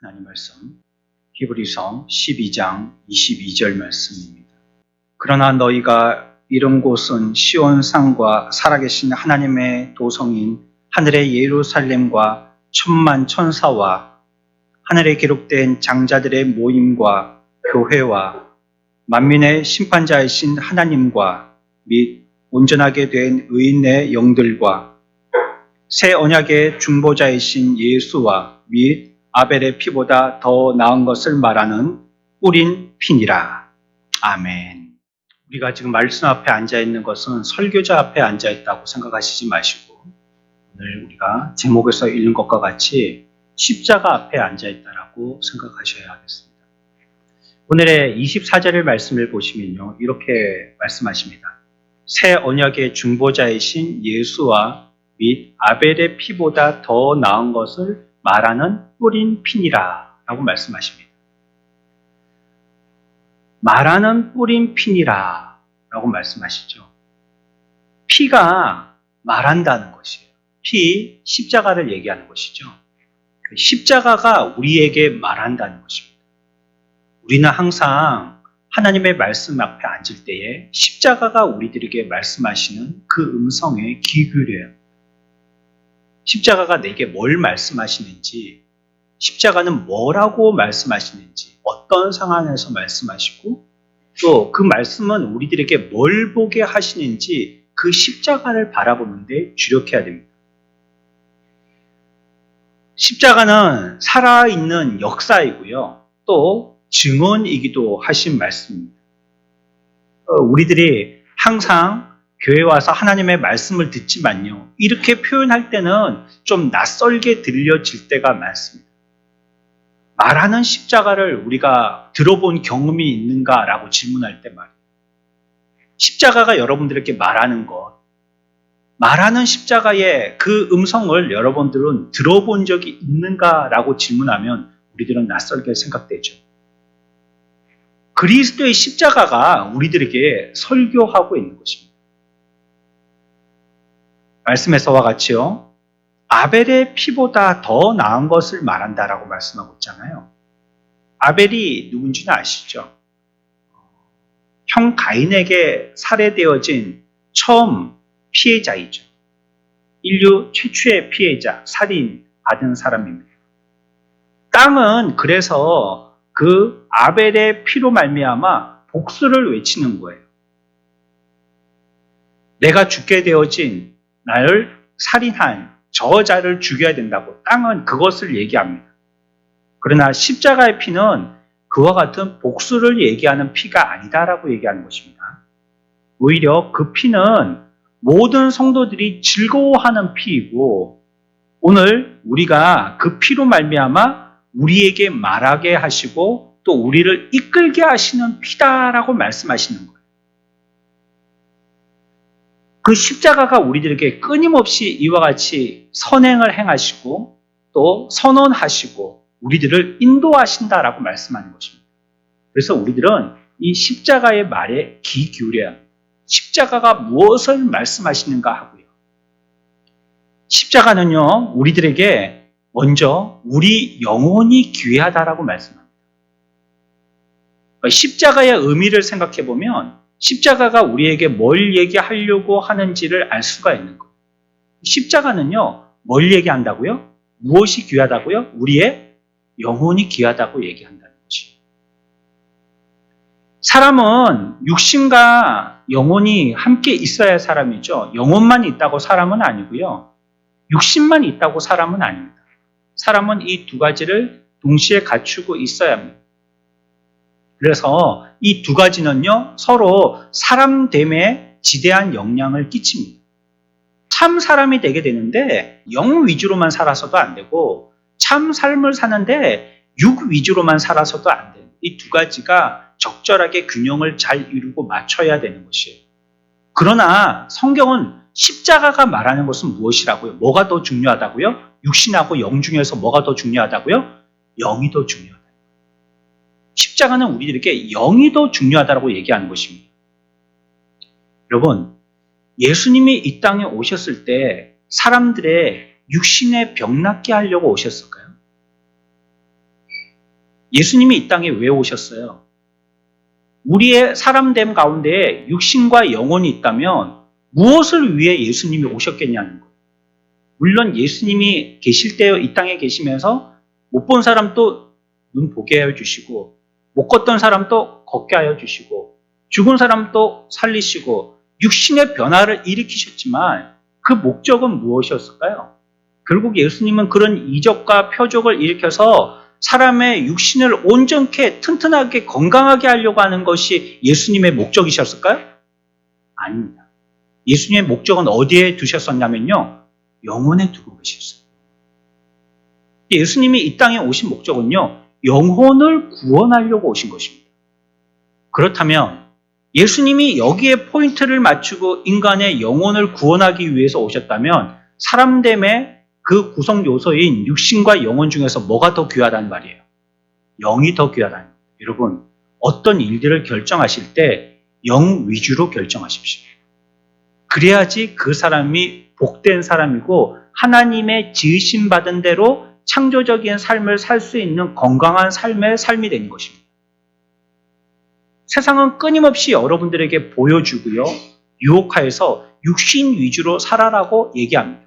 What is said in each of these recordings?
하나님 말씀 히브리서 12장 22절 말씀입니다. 그러나 너희가 이른 곳은 시온산과 살아계신 하나님의 도성인 하늘의 예루살렘과 천만 천사와 하늘에 기록된 장자들의 모임과 교회와 만민의 심판자이신 하나님과 및 온전하게 된 의인의 영들과 새 언약의 중보자이신 예수와 및 아벨의 피보다 더 나은 것을 말하는 뿌린 피니라. 아멘. 우리가 지금 말씀 앞에 앉아있는 것은 설교자 앞에 앉아있다고 생각하시지 마시고 오늘 우리가 제목에서 읽는 것과 같이 십자가 앞에 앉아있다라고 생각하셔야 하겠습니다. 오늘의 24절의 말씀을 보시면요, 이렇게 말씀하십니다. 새 언약의 중보자이신 예수와 및 아벨의 피보다 더 나은 것을 말하는 뿌린 피니라 라고 말씀하십니다. 말하는 뿌린 피니라 라고 말씀하시죠. 피가 말한다는 것이에요. 피, 십자가를 얘기하는 것이죠. 십자가가 우리에게 말한다는 것입니다. 우리는 항상 하나님의 말씀 앞에 앉을 때에 십자가가 우리들에게 말씀하시는 그 음성에 귀 기울여야 합니다. 십자가가 내게 뭘 말씀하시는지, 십자가는 뭐라고 말씀하시는지, 어떤 상황에서 말씀하시고, 또 그 말씀은 우리들에게 뭘 보게 하시는지 그 십자가를 바라보는데 주력해야 됩니다. 십자가는 살아있는 역사이고요, 또 증언이기도 하신 말씀입니다. 우리들이 항상 교회 와서 하나님의 말씀을 듣지만요, 이렇게 표현할 때는 좀 낯설게 들려질 때가 많습니다. 말하는 십자가를 우리가 들어본 경험이 있는가라고 질문할 때 말이에요. 십자가가 여러분들에게 말하는 것, 말하는 십자가의 그 음성을 여러분들은 들어본 적이 있는가라고 질문하면 우리들은 낯설게 생각되죠. 그리스도의 십자가가 우리들에게 설교하고 있는 것입니다. 말씀에서와 같이요, 아벨의 피보다 더 나은 것을 말한다라고 말씀하고 있잖아요. 아벨이 누군지는 아시죠? 형 가인에게 살해되어진 처음 피해자이죠. 인류 최초의 피해자, 살인 받은 사람입니다. 땅은 그래서 그 아벨의 피로 말미암아 복수를 외치는 거예요. 내가 죽게 되어진 나를 살인한 저자를 죽여야 된다고 땅은 그것을 얘기합니다. 그러나 십자가의 피는 그와 같은 복수를 얘기하는 피가 아니다라고 얘기하는 것입니다. 오히려 그 피는 모든 성도들이 즐거워하는 피이고, 오늘 우리가 그 피로 말미암아 우리에게 말하게 하시고 또 우리를 이끌게 하시는 피다라고 말씀하시는 거예요. 그 십자가가 우리들에게 끊임없이 이와 같이 선행을 행하시고 또 선언하시고 우리들을 인도하신다라고 말씀하는 것입니다. 그래서 우리들은 이 십자가의 말에 귀 기울여야 합니다. 십자가가 무엇을 말씀하시는가 하고요. 십자가는요, 우리들에게 먼저 우리 영혼이 귀하다라고 말씀합니다. 십자가의 의미를 생각해 보면 십자가가 우리에게 뭘 얘기하려고 하는지를 알 수가 있는 거예요. 십자가는요, 뭘 얘기한다고요? 무엇이 귀하다고요? 우리의 영혼이 귀하다고 얘기한다는 거지. 사람은 육신과 영혼이 함께 있어야 할 사람이죠. 영혼만 있다고 사람은 아니고요. 육신만 있다고 사람은 아닙니다. 사람은 이 두 가지를 동시에 갖추고 있어야 합니다. 그래서 이 두 가지는요, 서로 사람됨에 지대한 영향을 끼칩니다. 참 사람이 되게 되는데 영 위주로만 살아서도 안 되고, 참 삶을 사는데 육 위주로만 살아서도 안 돼요. 이 두 가지가 적절하게 균형을 잘 이루고 맞춰야 되는 것이에요. 그러나 성경은 십자가가 말하는 것은 무엇이라고요? 뭐가 더 중요하다고요? 육신하고 영 중에서 뭐가 더 중요하다고요? 영이 더 중요하다. 십자가는 우리들에게 영이 더 중요하다고 얘기하는 것입니다. 여러분, 예수님이 이 땅에 오셨을 때 사람들의 육신의 병 낫게 하려고 오셨을까요? 예수님이 이 땅에 왜 오셨어요? 우리의 사람됨 가운데 육신과 영혼이 있다면 무엇을 위해 예수님이 오셨겠냐는 거예요. 물론 예수님이 계실 때 이 땅에 계시면서 못 본 사람도 눈 보게 하여 주시고 못 걷던 사람도 걷게 하여 주시고 죽은 사람도 살리시고 육신의 변화를 일으키셨지만 그 목적은 무엇이었을까요? 결국 예수님은 그런 이적과 표적을 일으켜서 사람의 육신을 온전케 튼튼하게 건강하게 하려고 하는 것이 예수님의 목적이셨을까요? 아닙니다. 예수님의 목적은 어디에 두셨었냐면요. 영혼에 두고 계셨어요. 예수님이 이 땅에 오신 목적은요. 영혼을 구원하려고 오신 것입니다. 그렇다면 예수님이 여기에 포인트를 맞추고 인간의 영혼을 구원하기 위해서 오셨다면 사람됨의 그 구성 요소인 육신과 영혼 중에서 뭐가 더 귀하다는 말이에요? 영이 더 귀하다는 거예요. 여러분, 어떤 일들을 결정하실 때 영 위주로 결정하십시오. 그래야지 그 사람이 복된 사람이고 하나님의 지으심 받은 대로 창조적인 삶을 살 수 있는 건강한 삶의 삶이 되는 것입니다. 세상은 끊임없이 여러분들에게 보여주고요. 유혹하여서 육신 위주로 살아라고 얘기합니다.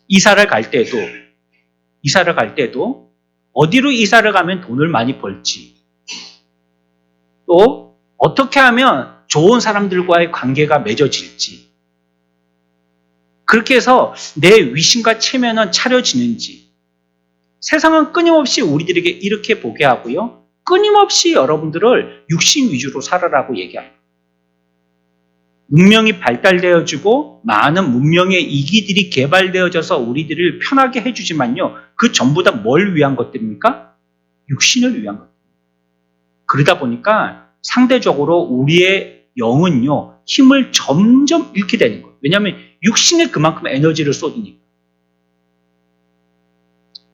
이사를 갈 때도 어디로 이사를 가면 돈을 많이 벌지, 또 어떻게 하면 좋은 사람들과의 관계가 맺어질지, 그렇게 해서 내 위신과 체면은 차려지는지, 세상은 끊임없이 우리들에게 이렇게 보게 하고요. 끊임없이 여러분들을 육신 위주로 살아라고 얘기합니다. 문명이 발달되어지고 많은 문명의 이기들이 개발되어져서 우리들을 편하게 해주지만요. 그 전부 다 뭘 위한 것들입니까? 육신을 위한 것들입니다. 그러다 보니까 상대적으로 우리의 영은요. 힘을 점점 잃게 되는 거예요. 왜냐하면 육신에 그만큼 에너지를 쏟으니까.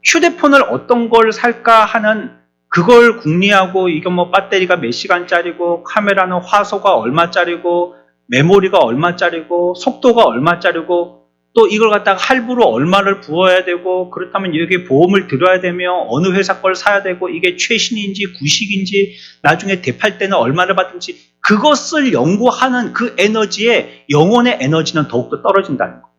휴대폰을 어떤 걸 살까 하는 그걸 궁리하고 이게 뭐 배터리가 몇 시간짜리고 카메라는 화소가 얼마짜리고 메모리가 얼마짜리고 속도가 얼마짜리고 또 이걸 갖다가 할부로 얼마를 부어야 되고 그렇다면 여기에 보험을 들어야 되며 어느 회사 걸 사야 되고 이게 최신인지 구식인지 나중에 되팔 때는 얼마를 받든지 그것을 연구하는 그 에너지에 영혼의 에너지는 더욱더 떨어진다는 거예요.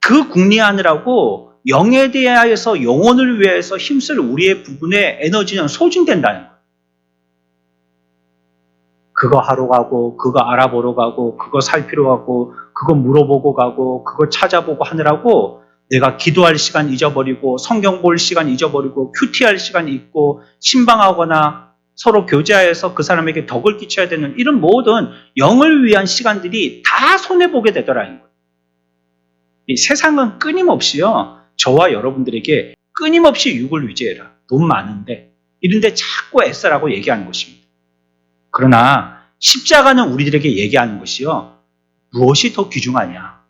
그 궁리하느라고 영에 대하여서 영혼을 위해서 힘쓸 우리의 부분의 에너지는 소진된다는 거예요. 그거 하러 가고 그거 알아보러 가고 그거 살피러 가고 그거 물어보고 가고 그거 찾아보고 하느라고 내가 기도할 시간 잊어버리고 성경 볼 시간 잊어버리고 큐티할 시간 잊고 신방하거나 서로 교제하여서 그 사람에게 덕을 끼쳐야 되는 이런 모든 영을 위한 시간들이 다 손해보게 되더라는 거예요. 이 세상은 끊임없이요. 저와 여러분들에게 끊임없이 육을 위지해라. 돈 많은데 이런데 자꾸 애써라고 얘기하는 것입니다. 그러나 십자가는 우리들에게 얘기하는 것이요. 무엇이 더 귀중하냐.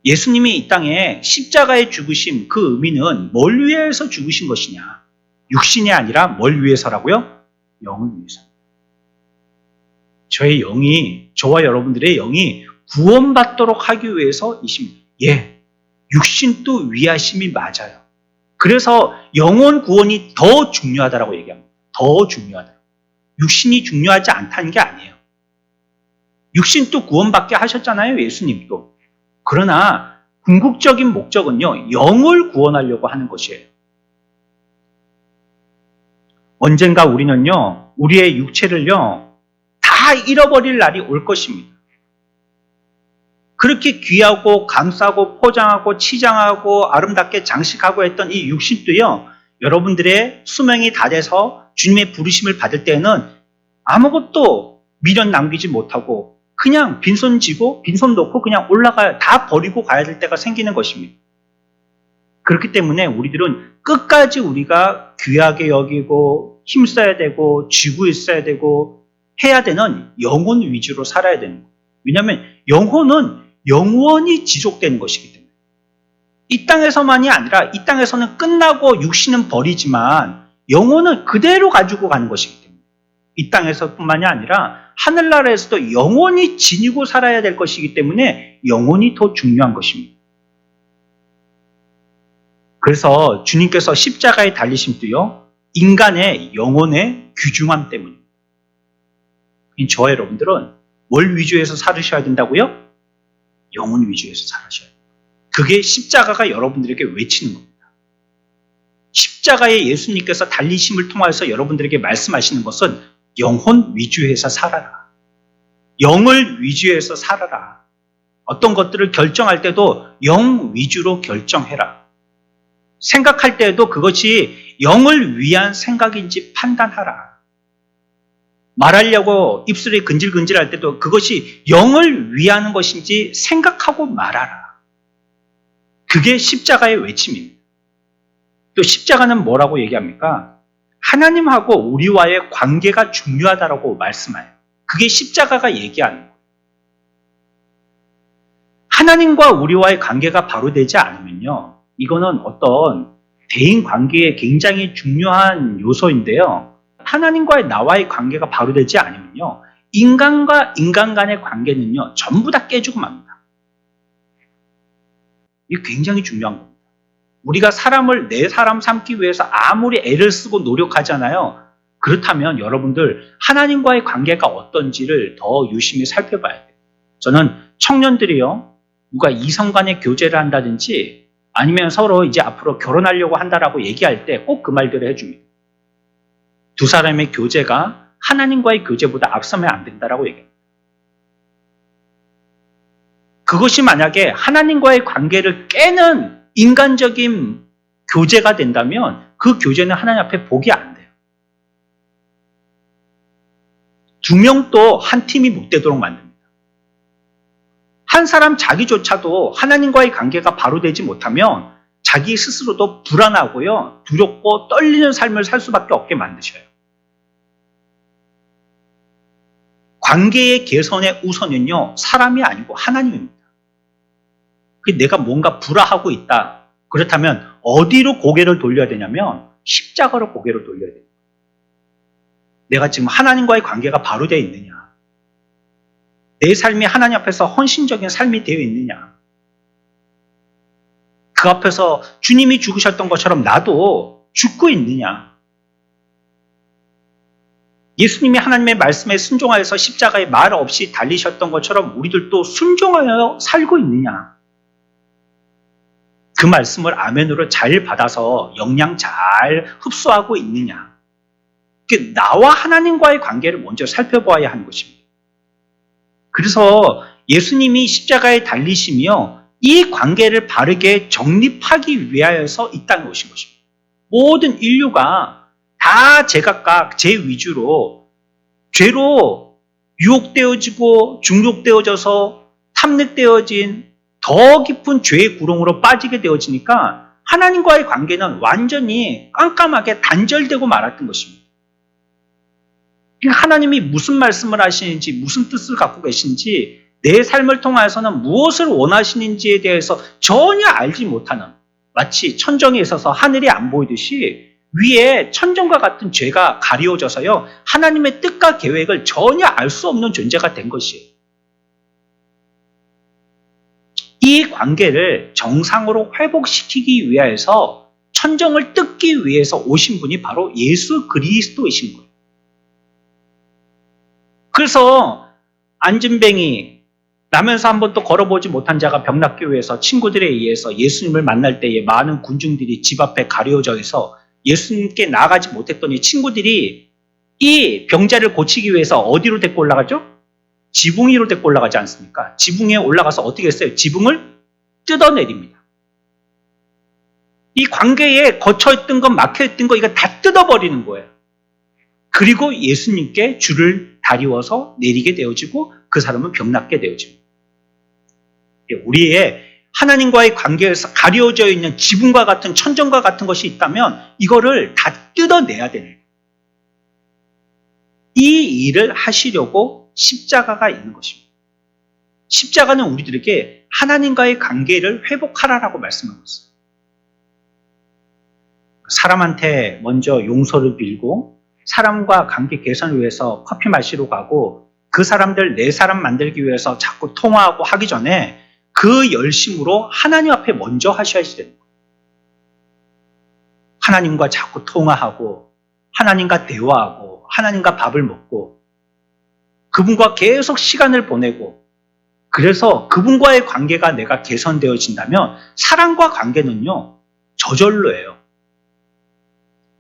예수님이 이 땅에 십자가의 죽으심 그 의미는 뭘 위해서 죽으신 것이냐. 육신이 아니라 뭘 위해서라고요? 영을 위해서. 저와 여러분들의 영이 구원받도록 하기 위해서이십니다. 예, 육신도 위하심이 맞아요. 그래서 영혼 구원이 더 중요하다라고 얘기합니다. 더 중요하다. 육신이 중요하지 않다는 게 아니에요. 육신도 구원받게 하셨잖아요, 예수님도. 그러나 궁극적인 목적은요, 영을 구원하려고 하는 것이에요. 언젠가 우리는요, 우리의 육체를요, 다 잃어버릴 날이 올 것입니다. 그렇게 귀하고 감싸고 포장하고 치장하고 아름답게 장식하고 했던 이 육신도요, 여러분들의 수명이 다 돼서 주님의 부르심을 받을 때는 아무것도 미련 남기지 못하고 그냥 빈손 지고 빈손 놓고 그냥 올라가야 다 버리고 가야 될 때가 생기는 것입니다. 그렇기 때문에 우리들은 끝까지 우리가 귀하게 여기고 힘써야 되고 쥐고 있어야 되고 해야 되는 영혼 위주로 살아야 되는 거예요. 왜냐하면 영혼은 영원히 지속되는 것이기 때문에 이 땅에서만이 아니라 이 땅에서는 끝나고 육신은 버리지만 영혼은 그대로 가지고 가는 것이기 때문에 이 땅에서뿐만이 아니라 하늘나라에서도 영원히 지니고 살아야 될 것이기 때문에 영혼이 더 중요한 것입니다. 그래서 주님께서 십자가에 달리심도요, 인간의 영혼의 귀중함 때문입니다. 저와 여러분들은 뭘 위주에서 살으셔야 된다고요? 영혼 위주에서 살으셔야 돼요. 그게 십자가가 여러분들에게 외치는 겁니다. 십자가에 예수님께서 달리심을 통해서 여러분들에게 말씀하시는 것은 영혼 위주에서 살아라. 영을 위주에서 살아라. 어떤 것들을 결정할 때도 영 위주로 결정해라. 생각할 때에도 그것이 영을 위한 생각인지 판단하라. 말하려고 입술이 근질근질할 때도 그것이 영을 위하는 것인지 생각하고 말하라. 그게 십자가의 외침입니다. 또 십자가는 뭐라고 얘기합니까? 하나님하고 우리와의 관계가 중요하다고 말씀해요. 그게 십자가가 얘기하는 거예요. 하나님과 우리와의 관계가 바로 되지 않으면요, 이거는 어떤 대인 관계에 굉장히 중요한 요소인데요, 하나님과의 나와의 관계가 바로 되지 않으면요, 인간과 인간 간의 관계는요, 전부 다 깨지고 맙니다. 이게 굉장히 중요한 겁니다. 우리가 사람을 내 사람 삼기 위해서 아무리 애를 쓰고 노력하잖아요. 그렇다면 여러분들 하나님과의 관계가 어떤지를 더 유심히 살펴봐야 돼요. 저는 청년들이요, 누가 이성 간의 교제를 한다든지 아니면 서로 이제 앞으로 결혼하려고 한다라고 얘기할 때 꼭 그 말들을 해줍니다. 두 사람의 교제가 하나님과의 교제보다 앞서면 안 된다라고 얘기합니다. 그것이 만약에 하나님과의 관계를 깨는 인간적인 교제가 된다면 그 교제는 하나님 앞에 복이 안 돼요. 두 명도 한 팀이 못 되도록 만듭니다. 한 사람 자기조차도 하나님과의 관계가 바로 되지 못하면 자기 스스로도 불안하고요, 두렵고 떨리는 삶을 살 수밖에 없게 만드셔요. 관계의 개선의 우선은요, 사람이 아니고 하나님입니다. 내가 뭔가 불화하고 있다. 그렇다면 어디로 고개를 돌려야 되냐면 십자가로 고개를 돌려야 돼요. 내가 지금 하나님과의 관계가 바로 되어 있느냐? 내 삶이 하나님 앞에서 헌신적인 삶이 되어 있느냐? 그 앞에서 주님이 죽으셨던 것처럼 나도 죽고 있느냐? 예수님이 하나님의 말씀에 순종하여서 십자가에 말 없이 달리셨던 것처럼 우리들도 순종하여 살고 있느냐? 그 말씀을 아멘으로 잘 받아서 영양 잘 흡수하고 있느냐? 나와 하나님과의 관계를 먼저 살펴봐야 하는 것입니다. 그래서 예수님이 십자가에 달리시며 이 관계를 바르게 정립하기 위하여서 이 땅에 오신 것입니다. 모든 인류가 다 제각각 제 위주로 죄로 유혹되어지고 중독되어져서 탐닉되어진 더 깊은 죄의 구렁으로 빠지게 되어지니까 하나님과의 관계는 완전히 깜깜하게 단절되고 말았던 것입니다. 하나님이 무슨 말씀을 하시는지, 무슨 뜻을 갖고 계신지, 내 삶을 통해서는 무엇을 원하시는지에 대해서 전혀 알지 못하는, 마치 천정에 있어서 하늘이 안 보이듯이 위에 천정과 같은 죄가 가리워져서요, 하나님의 뜻과 계획을 전혀 알 수 없는 존재가 된 것이에요. 이 관계를 정상으로 회복시키기 위해서 천정을 뜯기 위해서 오신 분이 바로 예수 그리스도이신 거예요. 그래서 안진뱅이, 나면서 한 번도 걸어보지 못한 자가 병낫교회에서 친구들에 의해서 예수님을 만날 때에 많은 군중들이 집 앞에 가려져 있어 예수님께 나아가지 못했더니 친구들이 이 병자를 고치기 위해서 어디로 데리고 올라가죠? 지붕 위로 데리고 올라가지 않습니까? 지붕에 올라가서 어떻게 했어요? 지붕을 뜯어내립니다. 이 관계에 거쳐있던 것, 막혀있던 것, 이거 다 뜯어버리는 거예요. 그리고 예수님께 줄을 다리워서 내리게 되어지고 그 사람은 병낫게 되어집니다. 우리의 하나님과의 관계에서 가려져 있는 지붕과 같은 천정과 같은 것이 있다면 이거를 다 뜯어내야 되는 거예요. 이 일을 하시려고 십자가가 있는 것입니다. 십자가는 우리들에게 하나님과의 관계를 회복하라라고 말씀하고 있어요. 사람한테 먼저 용서를 빌고 사람과 관계 개선을 위해서 커피 마시러 가고 그 사람들 내 사람 만들기 위해서 자꾸 통화하고 하기 전에 그 열심으로 하나님 앞에 먼저 하셔야 되는 거예요. 하나님과 자꾸 통화하고 하나님과 대화하고 하나님과 밥을 먹고 그분과 계속 시간을 보내고 그래서 그분과의 관계가 내가 개선되어진다면 사랑과 관계는요 저절로예요.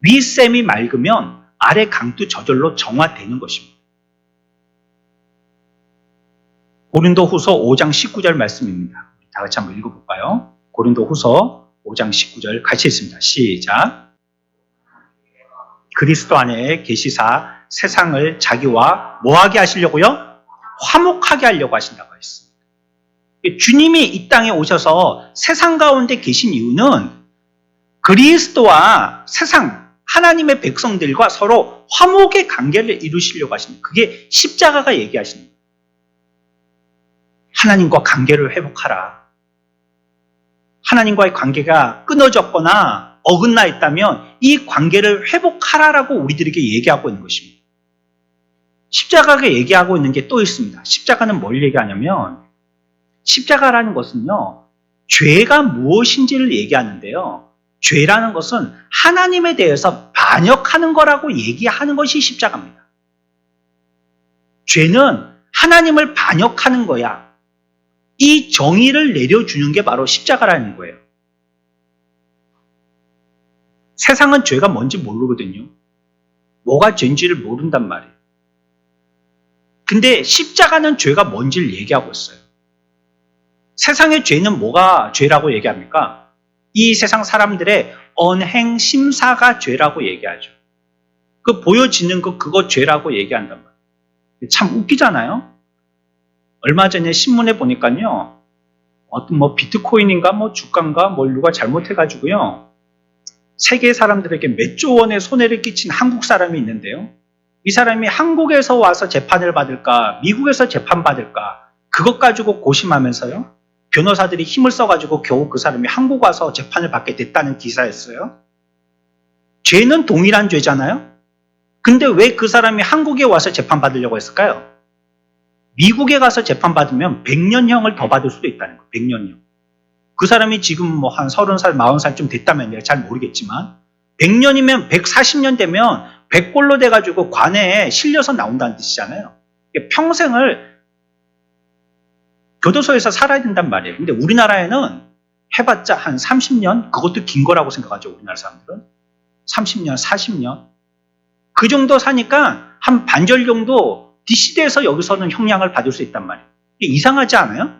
윗샘이 맑으면 아래 강도 저절로 정화되는 것입니다. 고린도후서 5장 19절 말씀입니다. 다 같이 한번 읽어볼까요? 고린도후서 5장 19절 같이 읽습니다. 시작. 그리스도 안에 계시사 세상을 자기와 뭐하게 하시려고요? 화목하게 하려고 하신다고 했습니다. 주님이 이 땅에 오셔서 세상 가운데 계신 이유는 그리스도와 세상, 하나님의 백성들과 서로 화목의 관계를 이루시려고 하십니다. 그게 십자가가 얘기하시는 거예요. 하나님과 관계를 회복하라. 하나님과의 관계가 끊어졌거나 어긋나 있다면 이 관계를 회복하라라고 우리들에게 얘기하고 있는 것입니다. 십자가가 얘기하고 있는 게 또 있습니다. 십자가는 뭘 얘기하냐면 십자가라는 것은요. 죄가 무엇인지를 얘기하는데요. 죄라는 것은 하나님에 대해서 반역하는 거라고 얘기하는 것이 십자가입니다. 죄는 하나님을 반역하는 거야. 이 정의를 내려주는 게 바로 십자가라는 거예요. 세상은 죄가 뭔지 모르거든요. 뭐가 죄인지를 모른단 말이에요. 근데 십자가는 죄가 뭔지를 얘기하고 있어요. 세상의 죄는 뭐가 죄라고 얘기합니까? 이 세상 사람들의 언행 심사가 죄라고 얘기하죠. 그 보여지는 거 그거 죄라고 얘기한단 말이에요. 참 웃기잖아요. 얼마 전에 신문에 보니까요. 어떤 비트코인인가 주가인가 누가 잘못해가지고요. 세계 사람들에게 몇 조 원의 손해를 끼친 한국 사람이 있는데요. 이 사람이 한국에서 와서 재판을 받을까 미국에서 재판받을까 그것 가지고 고심하면서요. 변호사들이 힘을 써가지고 겨우 그 사람이 한국 와서 재판을 받게 됐다는 기사였어요. 죄는 동일한 죄잖아요. 근데 왜 그 사람이 한국에 와서 재판받으려고 했을까요? 미국에 가서 재판받으면 100년형을 더 받을 수도 있다는 거예요. 100년형. 그 사람이 지금 한 30살, 40살쯤 됐다면 내가 잘 모르겠지만 100년이면 140년 되면 100골로 돼가지고 관에에 실려서 나온다는 뜻이잖아요. 평생을 교도소에서 살아야 된단 말이에요. 근데 우리나라에는 해봤자 한 30년? 그것도 긴 거라고 생각하죠. 우리나라 사람들은. 30년, 40년. 그 정도 사니까 한 반절 정도 DC대에서 여기서는 형량을 받을 수 있단 말이에요. 이게 이상하지 않아요?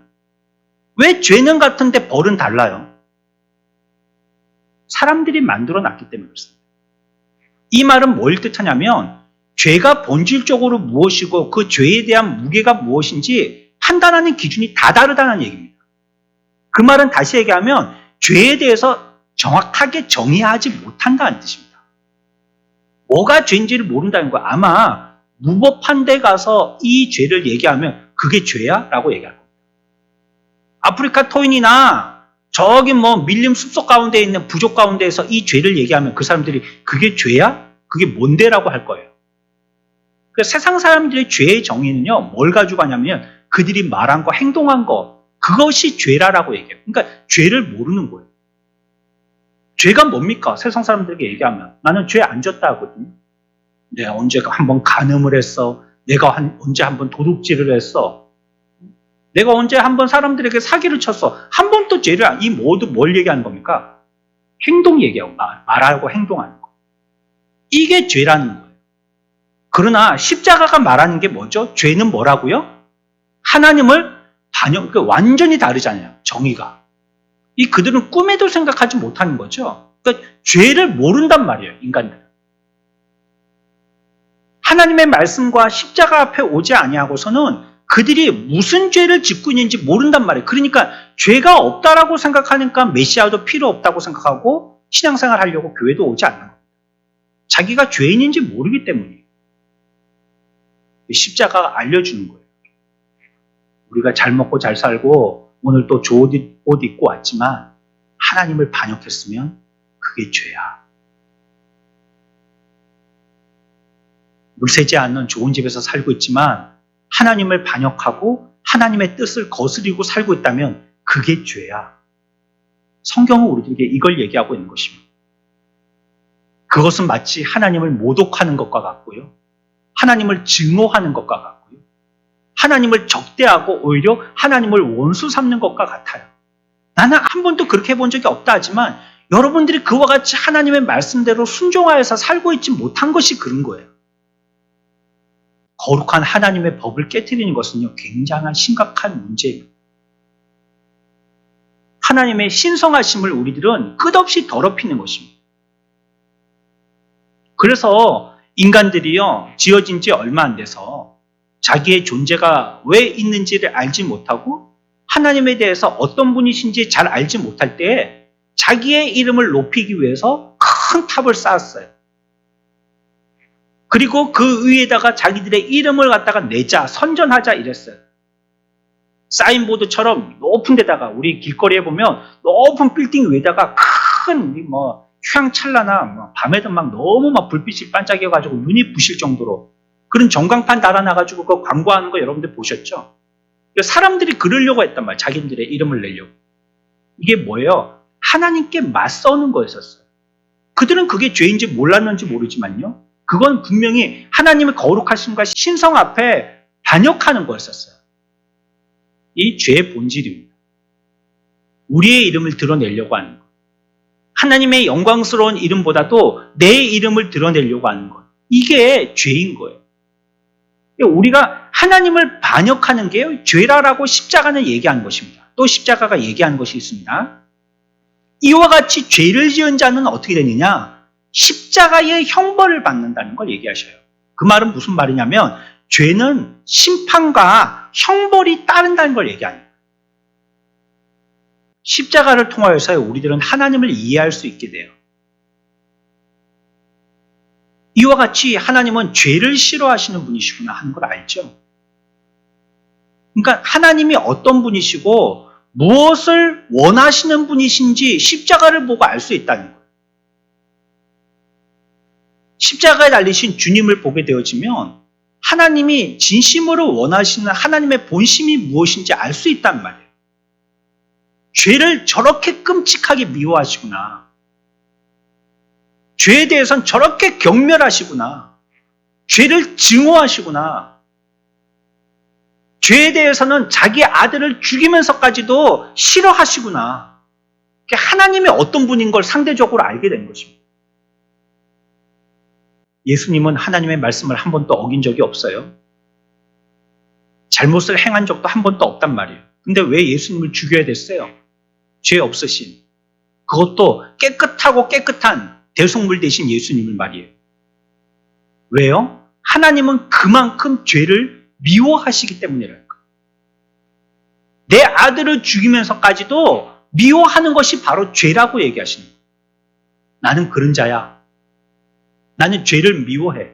왜 죄는 같은데 벌은 달라요? 사람들이 만들어 놨기 때문에 그렇습니다. 이 말은 뭘 뜻하냐면 죄가 본질적으로 무엇이고 그 죄에 대한 무게가 무엇인지 판단하는 기준이 다 다르다는 얘기입니다. 그 말은 다시 얘기하면 죄에 대해서 정확하게 정의하지 못한다는 뜻입니다. 뭐가 죄인지를 모른다는 거 아마 무법한 데 가서 이 죄를 얘기하면 그게 죄야? 라고 얘기할 겁니다. 아프리카 토인이나 저기 밀림 숲속 가운데 있는 부족 가운데에서 이 죄를 얘기하면 그 사람들이 그게 죄야? 그게 뭔데? 라고 할 거예요. 그래서 세상 사람들의 죄의 정의는요, 뭘 가지고 하냐면 그들이 말한 거, 행동한 거, 그것이 죄라라고 얘기해요. 그러니까 죄를 모르는 거예요. 죄가 뭡니까? 세상 사람들에게 얘기하면 나는 죄 안 졌다 하거든요. 내가 언제 한번 간음을 했어. 내가 언제 한번 도둑질을 했어. 내가 언제 한번 사람들에게 사기를 쳤어. 한 번도 죄를 이 모두 뭘 얘기하는 겁니까? 행동 얘기하고 말하고 행동하는 거. 이게 죄라는 거예요. 그러나 십자가가 말하는 게 뭐죠? 죄는 뭐라고요? 하나님을 반역, 완전히 다르잖아요. 정의가. 그들은 꿈에도 생각하지 못하는 거죠. 그러니까 죄를 모른단 말이에요. 인간들은. 하나님의 말씀과 십자가 앞에 오지 아니하고서는 그들이 무슨 죄를 짓고 있는지 모른단 말이에요. 그러니까 죄가 없다라고 생각하니까 메시아도 필요 없다고 생각하고 신앙생활 하려고 교회도 오지 않는 겁니다. 자기가 죄인인지 모르기 때문이에요. 십자가가 알려주는 거예요. 우리가 잘 먹고 잘 살고 오늘 또 좋은 옷 입고 왔지만 하나님을 반역했으면 그게 죄야. 물새지 않는 좋은 집에서 살고 있지만 하나님을 반역하고 하나님의 뜻을 거스리고 살고 있다면 그게 죄야. 성경은 우리들에게 이걸 얘기하고 있는 것입니다. 그것은 마치 하나님을 모독하는 것과 같고요. 하나님을 증오하는 것과 같고요. 하나님을 적대하고 오히려 하나님을 원수 삼는 것과 같아요. 나는 한 번도 그렇게 해본 적이 없다 하지만 여러분들이 그와 같이 하나님의 말씀대로 순종하여서 살고 있지 못한 것이 그런 거예요. 거룩한 하나님의 법을 깨트리는 것은요, 굉장한 심각한 문제입니다. 하나님의 신성하심을 우리들은 끝없이 더럽히는 것입니다. 그래서 인간들이요, 지어진 지 얼마 안 돼서 자기의 존재가 왜 있는지를 알지 못하고 하나님에 대해서 어떤 분이신지 잘 알지 못할 때에 자기의 이름을 높이기 위해서 큰 탑을 쌓았어요. 그리고 그 위에다가 자기들의 이름을 갖다가 내자, 선전하자 이랬어요. 사인보드처럼 높은 데다가 우리 길거리에 보면 높은 빌딩 위에다가 큰 휘황찬란한 밤에도 막 너무 막 불빛이 반짝여가지고 눈이 부실 정도로 그런 전광판 달아놔가지고 그 광고하는 거 여러분들 보셨죠? 사람들이 그러려고 했단 말이에요. 자기들의 이름을 내려고. 이게 뭐예요? 하나님께 맞서는 거였었어요. 그들은 그게 죄인지 몰랐는지 모르지만요. 그건 분명히 하나님의 거룩하심과 신성 앞에 반역하는 거였었어요. 이 죄의 본질입니다. 우리의 이름을 드러내려고 하는 것. 하나님의 영광스러운 이름보다도 내 이름을 드러내려고 하는 것. 이게 죄인 거예요. 우리가 하나님을 반역하는 게 죄라라고 십자가는 얘기하는 것입니다. 또 십자가가 얘기하는 것이 있습니다. 이와 같이 죄를 지은 자는 어떻게 되느냐? 십자가의 형벌을 받는다는 걸 얘기하셔요. 그 말은 무슨 말이냐면 죄는 심판과 형벌이 따른다는 걸 얘기하는 거예요. 십자가를 통하여서 우리들은 하나님을 이해할 수 있게 돼요. 이와 같이 하나님은 죄를 싫어하시는 분이시구나 하는 걸 알죠. 그러니까 하나님이 어떤 분이시고 무엇을 원하시는 분이신지 십자가를 보고 알 수 있다는 거예요. 십자가에 달리신 주님을 보게 되어지면 하나님이 진심으로 원하시는 하나님의 본심이 무엇인지 알 수 있단 말이에요. 죄를 저렇게 끔찍하게 미워하시구나. 죄에 대해서는 저렇게 경멸하시구나. 죄를 증오하시구나. 죄에 대해서는 자기 아들을 죽이면서까지도 싫어하시구나. 하나님이 어떤 분인 걸 상대적으로 알게 된 것입니다. 예수님은 하나님의 말씀을 한 번도 어긴 적이 없어요. 잘못을 행한 적도 한 번도 없단 말이에요. 근데 왜 예수님을 죽여야 됐어요? 죄 없으신, 그것도 깨끗하고 깨끗한 대속물 되신 예수님을 말이에요. 왜요? 하나님은 그만큼 죄를 미워하시기 때문이라는 거예요. 내 아들을 죽이면서까지도 미워하는 것이 바로 죄라고 얘기하시는 거예요. 나는 그런 자야. 나는 죄를 미워해.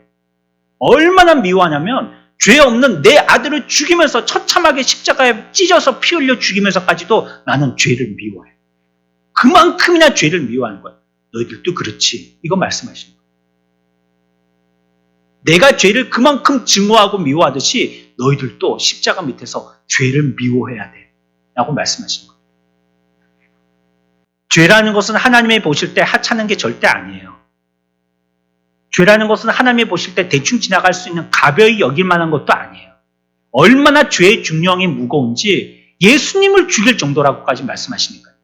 얼마나 미워하냐면 죄 없는 내 아들을 죽이면서 처참하게 십자가에 찢어서 피 흘려 죽이면서까지도 나는 죄를 미워해. 그만큼이나 죄를 미워하는 거야. 너희들도 그렇지. 이거 말씀하시는 거야. 내가 죄를 그만큼 증오하고 미워하듯이 너희들도 십자가 밑에서 죄를 미워해야 돼. 라고 말씀하시는 거예요. 죄라는 것은 하나님이 보실 때 하찮은 게 절대 아니에요. 죄라는 것은 하나님이 보실 때 대충 지나갈 수 있는 가벼이 여길 만한 것도 아니에요. 얼마나 죄의 중량이 무거운지 예수님을 죽일 정도라고까지 말씀하시니까요.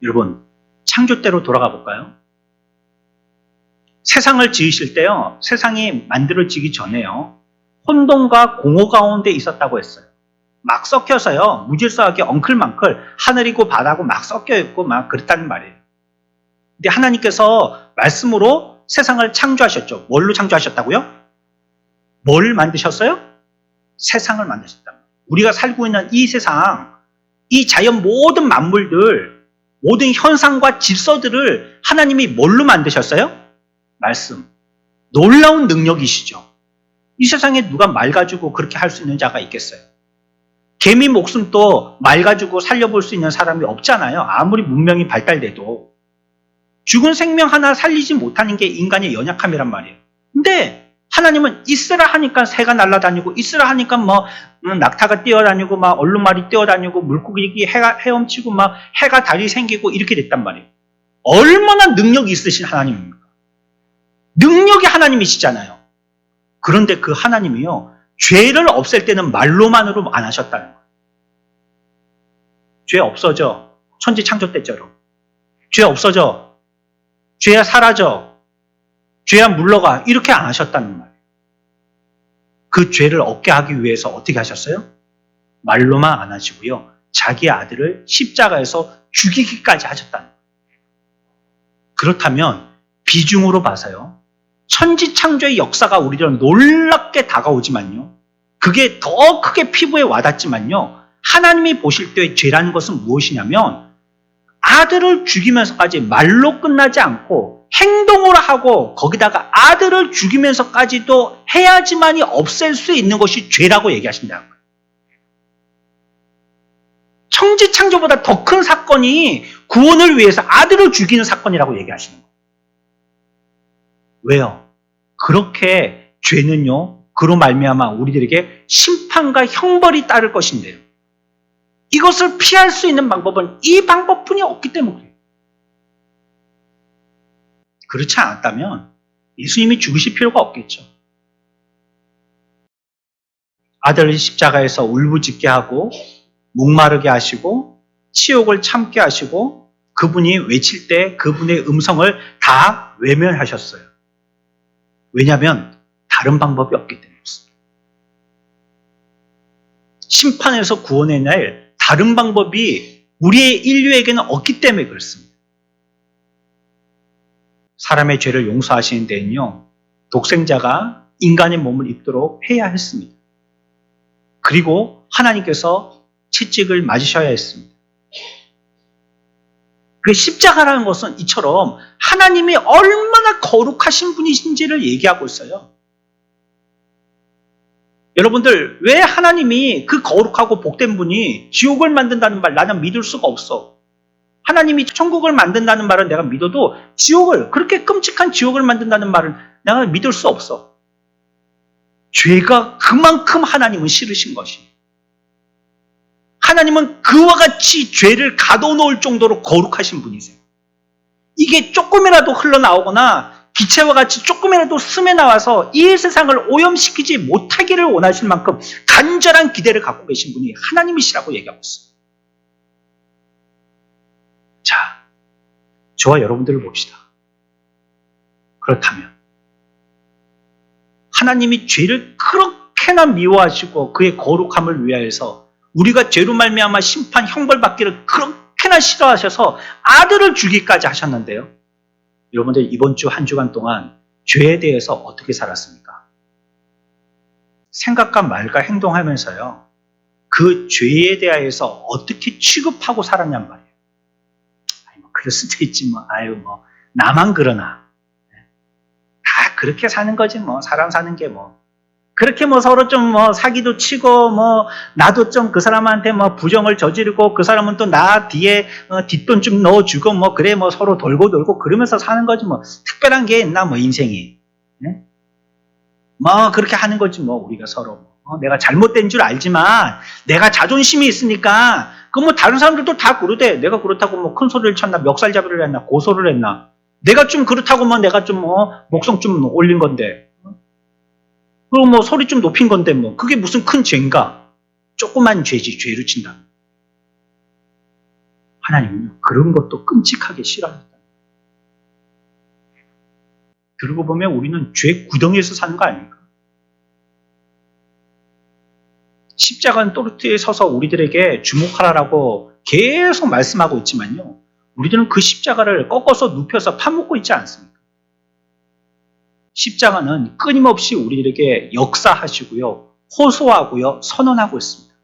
여러분, 창조 때로 돌아가 볼까요? 세상을 지으실 때요, 세상이 만들어지기 전에요, 혼돈과 공허 가운데 있었다고 했어요. 막 섞여서요, 무질서하게 엉클망클 하늘이고 바다고 막 섞여 있고 막 그랬다는 말이에요. 근데 하나님께서 말씀으로 세상을 창조하셨죠. 뭘로 창조하셨다고요? 뭘 만드셨어요? 세상을 만드셨다. 우리가 살고 있는 이 세상, 이 자연 모든 만물들, 모든 현상과 질서들을 하나님이 뭘로 만드셨어요? 말씀. 놀라운 능력이시죠. 이 세상에 누가 말 가지고 그렇게 할 수 있는 자가 있겠어요? 개미 목숨도 말 가지고 살려볼 수 있는 사람이 없잖아요. 아무리 문명이 발달돼도. 죽은 생명 하나 살리지 못하는 게 인간의 연약함이란 말이에요. 근데 하나님은 있으라 하니까 새가 날아다니고, 있으라 하니까 낙타가 뛰어다니고, 얼룩말이 뛰어다니고, 물고기 헤엄치고, 해가 달이 생기고 이렇게 됐단 말이에요. 얼마나 능력이 있으신 하나님입니까? 능력이 하나님이시잖아요. 그런데 그 하나님이요, 죄를 없앨 때는 말로만으로 안 하셨다는 거예요. 죄 없어져. 천지 창조 때처럼. 죄 없어져. 죄야 사라져. 죄야 물러가. 이렇게 안 하셨다는 말이에요. 그 죄를 없게 하기 위해서 어떻게 하셨어요? 말로만 안 하시고요, 자기 아들을 십자가에서 죽이기까지 하셨다는 거예요. 그렇다면 비중으로 봐서요, 천지창조의 역사가 우리들은 놀랍게 다가오지만요, 그게 더 크게 피부에 와닿지만요, 하나님이 보실 때 죄라는 것은 무엇이냐면 아들을 죽이면서까지 말로 끝나지 않고 행동으로 하고 거기다가 아들을 죽이면서까지도 해야지만이 없앨 수 있는 것이 죄라고 얘기하신다는 거예요. 천지창조보다 더 큰 사건이 구원을 위해서 아들을 죽이는 사건이라고 얘기하시는 거예요. 왜요? 그렇게 죄는요, 그로 말미암아 우리들에게 심판과 형벌이 따를 것인데요, 이것을 피할 수 있는 방법은 이 방법뿐이 없기 때문에 그래요. 그렇지 않았다면 예수님이 죽으실 필요가 없겠죠. 아들을 십자가에서 울부짖게 하고 목마르게 하시고 치욕을 참게 하시고 그분이 외칠 때 그분의 음성을 다 외면하셨어요. 왜냐하면 다른 방법이 없기 때문이었습니다. 심판에서 구원의 날 다른 방법이 우리의 인류에게는 없기 때문에 그렇습니다. 사람의 죄를 용서하시는 데는요, 독생자가 인간의 몸을 입도록 해야 했습니다. 그리고 하나님께서 채찍을 맞으셔야 했습니다. 그 십자가라는 것은 이처럼 하나님이 얼마나 거룩하신 분이신지를 얘기하고 있어요. 여러분들, 왜 하나님이 그 거룩하고 복된 분이 지옥을 만든다는 말 나는 믿을 수가 없어. 하나님이 천국을 만든다는 말은 내가 믿어도 지옥을, 그렇게 끔찍한 지옥을 만든다는 말은 내가 믿을 수 없어. 죄가 그만큼 하나님은 싫으신 것이. 하나님은 그와 같이 죄를 가둬놓을 정도로 거룩하신 분이세요. 이게 조금이라도 흘러나오거나 기체와 같이 조금이라도 스며 나와서 이 세상을 오염시키지 못하기를 원하실 만큼 간절한 기대를 갖고 계신 분이 하나님이시라고 얘기하고 있어요. 자, 저와 여러분들을 봅시다. 그렇다면 하나님이 죄를 그렇게나 미워하시고 그의 거룩함을 위하여서 우리가 죄로 말미암아 심판 형벌받기를 그렇게나 싫어하셔서 아들을 주기까지 하셨는데요, 여러분들 이번 주 한 주간 동안 죄에 대해서 어떻게 살았습니까? 생각과 말과 행동하면서요, 그 죄에 대하여서 어떻게 취급하고 살았냔 말이에요. 그럴 수도 있지 뭐. 나만 그러나. 다 그렇게 사는 거지 뭐. 사람 사는 게 뭐. 그렇게 뭐 서로 좀 뭐 사기도 치고 뭐 나도 좀 그 사람한테 뭐 부정을 저지르고 그 사람은 또 나 뒤에 뒷돈 좀 넣어주고 뭐 그래 뭐 서로 돌고 그러면서 사는 거지 뭐. 특별한 게 있나 뭐 인생이. 네? 뭐 그렇게 하는 거지 뭐 우리가 서로. 내가 잘못된 줄 알지만 내가 자존심이 있으니까 그 뭐 다른 사람들도 다 그러대. 내가 그렇다고 뭐 큰 소리를 쳤나 멱살잡이를 했나 고소를 했나. 내가 좀 그렇다고 뭐 내가 좀 목성 좀 올린 건데. 그리고 뭐 소리 좀 높인 건데 뭐 그게 무슨 큰 죄인가? 조그만 죄지 죄를 친다. 하나님은요 그런 것도 끔찍하게 싫어하셨다. 그러고 보면 우리는 죄 구덩이에서 사는 거 아닙니까? 십자가는 또르트에 서서 우리들에게 주목하라고 계속 말씀하고 있지만요, 우리들은 그 십자가를 꺾어서 눕혀서 파묻고 있지 않습니까? 십자가는 끊임없이 우리들에게 역사하시고요, 호소하고요, 선언하고 있습니다.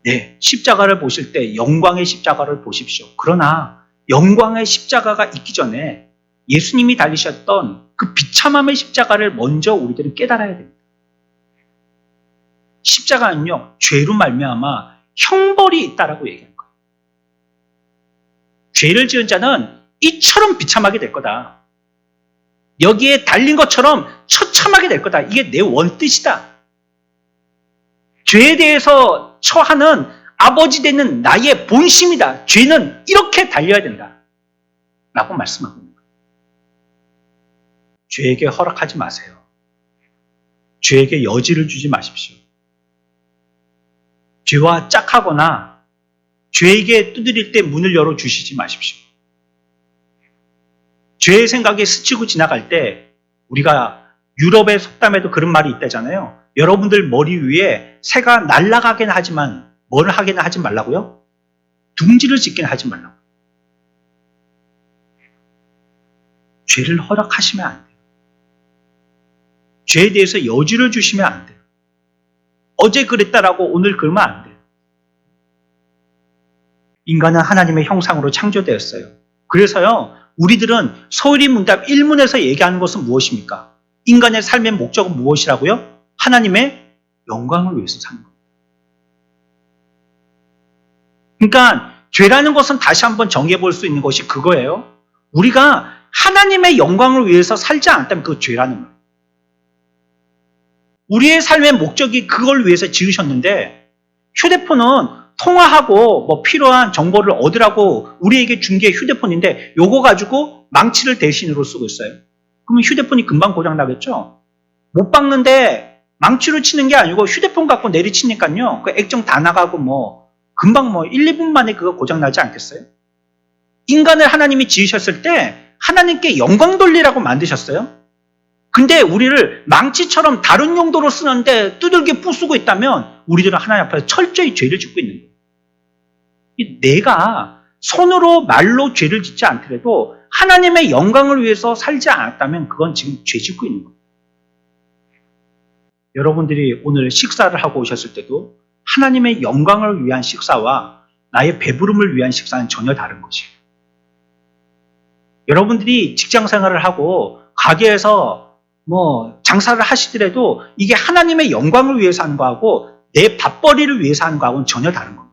네, 십자가를 보실 때 영광의 십자가를 보십시오. 그러나 영광의 십자가가 있기 전에 예수님이 달리셨던 그 비참함의 십자가를 먼저 우리들은 깨달아야 됩니다. 십자가는요, 죄로 말미암아 형벌이 있다라고 얘기하는 거예요. 죄를 지은 자는 이처럼 비참하게 될 거다. 여기에 달린 것처럼 처참하게 될 거다. 이게 내 원뜻이다. 죄에 대해서 처하는 아버지 되는 나의 본심이다. 죄는 이렇게 달려야 된다. 라고 말씀하고 있는 거예요. 죄에게 허락하지 마세요. 죄에게 여지를 주지 마십시오. 죄와 짝하거나 죄에게 두드릴 때 문을 열어주시지 마십시오. 죄의 생각에 스치고 지나갈 때 우리가 유럽의 속담에도 그런 말이 있다잖아요. 여러분들 머리 위에 새가 날아가긴 하지만 뭘 하기는 하지 말라고요? 둥지를 짓긴 하지 말라고. 죄를 허락하시면 안 돼요. 죄에 대해서 여지를 주시면 안 돼요. 어제 그랬다라고 오늘 그러면 안 돼요. 인간은 하나님의 형상으로 창조되었어요. 그래서요, 우리들은 서울이 문답 1문에서 얘기하는 것은 무엇입니까? 인간의 삶의 목적은 무엇이라고요? 하나님의 영광을 위해서 사는 겁니다. 그러니까 죄라는 것은 다시 한번 정의해 볼 수 있는 것이 그거예요. 우리가 하나님의 영광을 위해서 살지 않았다면 그거 죄라는 거예요. 우리의 삶의 목적이 그걸 위해서 지으셨는데 휴대폰은 통화하고 뭐 필요한 정보를 얻으라고 우리에게 준 게 휴대폰인데 요거 가지고 망치를 대신으로 쓰고 있어요. 그러면 휴대폰이 금방 고장 나겠죠? 못 박는데 망치로 치는 게 아니고 휴대폰 갖고 내리치니까요. 그 액정 다 나가고 뭐 금방 뭐 1, 2분 만에 그거 고장 나지 않겠어요? 인간을 하나님이 지으셨을 때 하나님께 영광 돌리라고 만드셨어요. 근데 우리를 망치처럼 다른 용도로 쓰는데 두들겨 부수고 있다면 우리들은 하나님 앞에서 철저히 죄를 짓고 있는 거예요. 내가 손으로 말로 죄를 짓지 않더라도 하나님의 영광을 위해서 살지 않았다면 그건 지금 죄 짓고 있는 거예요. 여러분들이 오늘 식사를 하고 오셨을 때도 하나님의 영광을 위한 식사와 나의 배부름을 위한 식사는 전혀 다른 것이에요. 여러분들이 직장 생활을 하고 가게에서 뭐 장사를 하시더라도 이게 하나님의 영광을 위해서 하는 거하고 내 밥벌이를 위해서 하는 거하고는 전혀 다른 겁니다.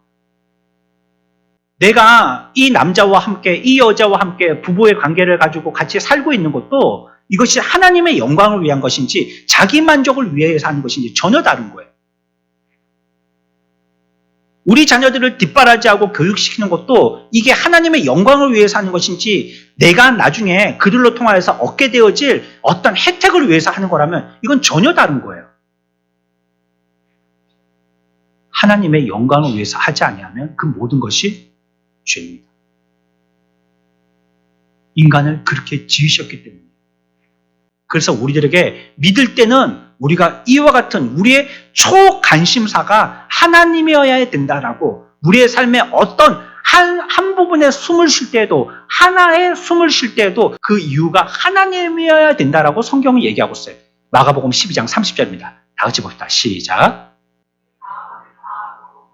내가 이 남자와 함께 이 여자와 함께 부부의 관계를 가지고 같이 살고 있는 것도 이것이 하나님의 영광을 위한 것인지 자기 만족을 위해서 하는 것인지 전혀 다른 거예요. 우리 자녀들을 뒷바라지하고 교육시키는 것도 이게 하나님의 영광을 위해서 하는 것인지 내가 나중에 그들로 통하여서 얻게 되어질 어떤 혜택을 위해서 하는 거라면 이건 전혀 다른 거예요. 하나님의 영광을 위해서 하지 아니하면 그 모든 것이 죄입니다. 인간을 그렇게 지으셨기 때문에. 그래서 우리들에게 믿을 때는 우리가 이와 같은 우리의 초관심사가 하나님이어야 된다라고 우리의 삶의 어떤 한 부분에 숨을 쉴 때에도 하나에 숨을 쉴 때에도 그 이유가 하나님이어야 된다라고 성경이 얘기하고 있어요. 마가복음 12장 30절입니다. 다 같이 봅시다. 시작.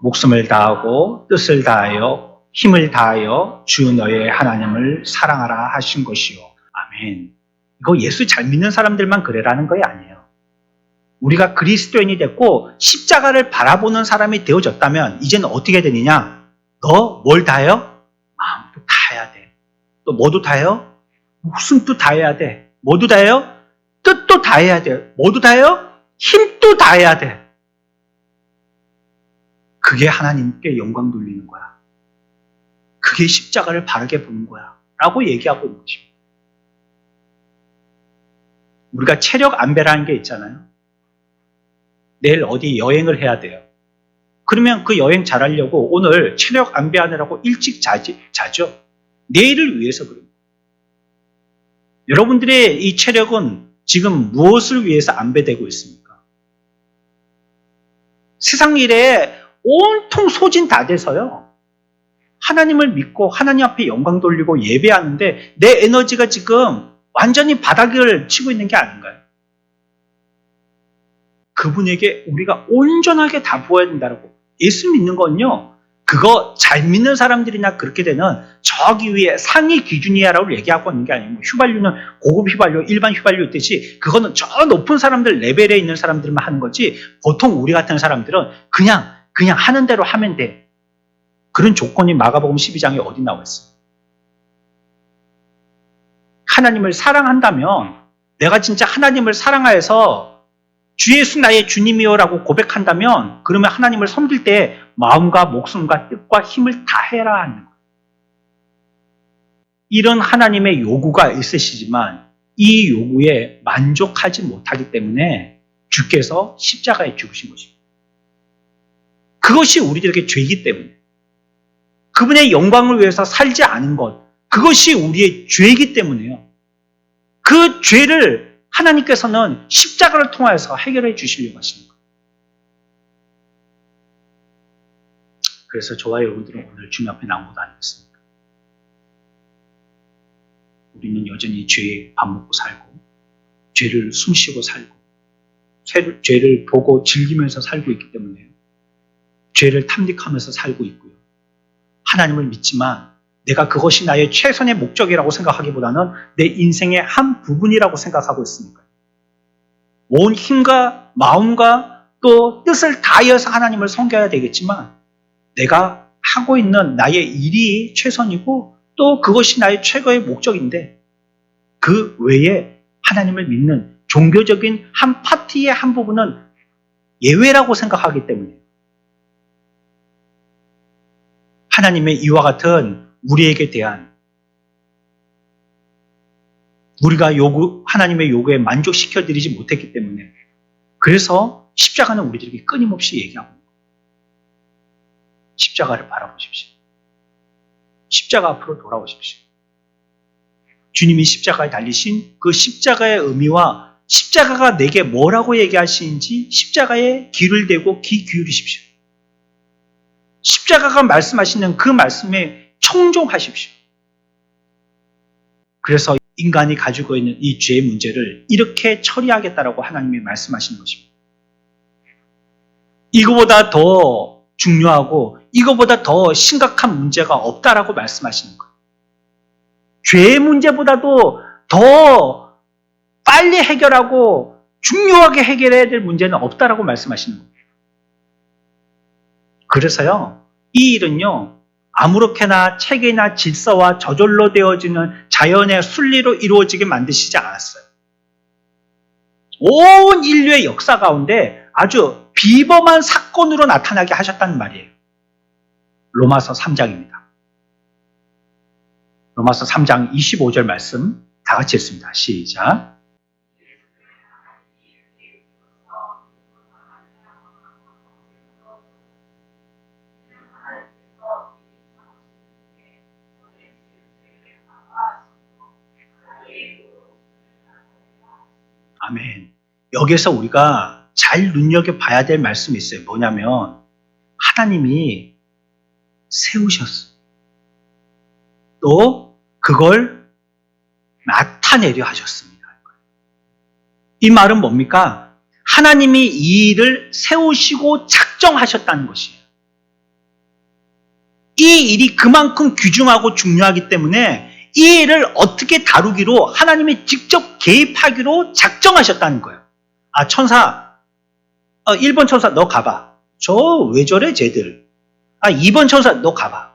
목숨을 다하고 뜻을 다하여 힘을 다하여 주 너의 하나님을 사랑하라 하신 것이요. 아멘. 이거 예수 잘 믿는 사람들만 그래라는 거이 아니에요. 우리가 그리스도인이 됐고 십자가를 바라보는 사람이 되어졌다면 이제는 어떻게 되느냐? 너 뭘 다해요? 마음도 다해야 돼. 또 뭐도 다해요? 목숨도 다해야 돼. 뭐도 다해요? 뜻도 다해야 돼. 뭐도 다해요? 힘도 다해야 돼. 그게 하나님께 영광 돌리는 거야. 그게 십자가를 바르게 보는 거야. 라고 얘기하고 있는 것입니다. 우리가 체력 안배라는 게 있잖아요. 내일 어디 여행을 해야 돼요. 그러면 그 여행 잘하려고 오늘 체력 안배하느라고 일찍 자죠. 내일을 위해서 그래요. 여러분들의 이 체력은 지금 무엇을 위해서 안배되고 있습니까? 세상 일에 온통 소진 다 돼서요. 하나님을 믿고 하나님 앞에 영광 돌리고 예배하는데 내 에너지가 지금 완전히 바닥을 치고 있는 게 아닌가요? 그분에게 우리가 온전하게 다 부어야 된다고. 예수 믿는 건요, 그거 잘 믿는 사람들이나 그렇게 되는 저기 위에 상위 기준이야라고 얘기하고 있는 게 아니고, 휘발유는 고급 휘발유, 일반 휘발유 있듯이 그거는 저 높은 사람들 레벨에 있는 사람들만 하는 거지, 보통 우리 같은 사람들은 그냥 하는 대로 하면 돼. 그런 조건이 마가복음 12장에 어디 나와 있어요? 하나님을 사랑한다면 내가 진짜 하나님을 사랑하여서 주 예수 나의 주님이여라고 고백한다면 그러면 하나님을 섬길 때 마음과 목숨과 뜻과 힘을 다해라 하는 거예요. 이런 하나님의 요구가 있으시지만 이 요구에 만족하지 못하기 때문에 주께서 십자가에 죽으신 것입니다. 그것이 우리들에게 죄이기 때문에 그분의 영광을 위해서 살지 않은 것, 그것이 우리의 죄이기 때문에요. 그 죄를 하나님께서는 십자가를 통하여서 해결해 주시려고 하시는 거예요. 그래서 저와 여러분들은 오늘 주님 앞에 나온 것 아니겠습니까? 우리는 여전히 죄에 밥 먹고 살고 죄를 숨쉬고 살고 죄를 보고 즐기면서 살고 있기 때문에요. 죄를 탐닉하면서 살고 있고요. 하나님을 믿지만 내가 그것이 나의 최선의 목적이라고 생각하기보다는 내 인생의 한 부분이라고 생각하고 있으니까 온 힘과 마음과 또 뜻을 다하여서 하나님을 섬겨야 되겠지만 내가 하고 있는 나의 일이 최선이고 또 그것이 나의 최고의 목적인데 그 외에 하나님을 믿는 종교적인 한 파티의 한 부분은 예외라고 생각하기 때문에 하나님의 이와 같은 우리에게 대한 우리가 하나님의 요구에 만족시켜드리지 못했기 때문에 그래서 십자가는 우리들에게 끊임없이 얘기하고 있는 거예요. 십자가를 바라보십시오. 십자가 앞으로 돌아오십시오. 주님이 십자가에 달리신 그 십자가의 의미와 십자가가 내게 뭐라고 얘기하시는지 십자가에 귀를 대고 귀 기울이십시오. 십자가가 말씀하시는 그 말씀에 청종하십시오. 그래서 인간이 가지고 있는 이 죄의 문제를 이렇게 처리하겠다라고 하나님이 말씀하시는 것입니다. 이거보다 더 중요하고 이거보다 더 심각한 문제가 없다라고 말씀하시는 거예요. 죄의 문제보다도 더 빨리 해결하고 중요하게 해결해야 될 문제는 없다라고 말씀하시는 거예요. 그래서요, 이 일은요, 아무렇게나 체계나 질서와 저절로 되어지는 자연의 순리로 이루어지게 만드시지 않았어요. 온 인류의 역사 가운데 아주 비범한 사건으로 나타나게 하셨다는 말이에요. 로마서 3장입니다. 로마서 3장 25절 말씀 다 같이 읽습니다. 시작. 아멘. 여기서 우리가 잘 눈여겨봐야 될 말씀이 있어요. 뭐냐면 하나님이 세우셨어요. 또 그걸 나타내려 하셨습니다. 이 말은 뭡니까? 하나님이 이 일을 세우시고 작정하셨다는 것이에요. 이 일이 그만큼 귀중하고 중요하기 때문에 이 일을 어떻게 다루기로 하나님이 직접 개입하기로 작정하셨다는 거예요. 아, 천사, 1번 천사 너 가봐. 저 왜 저래 쟤들. 아, 2번 천사 너 가봐.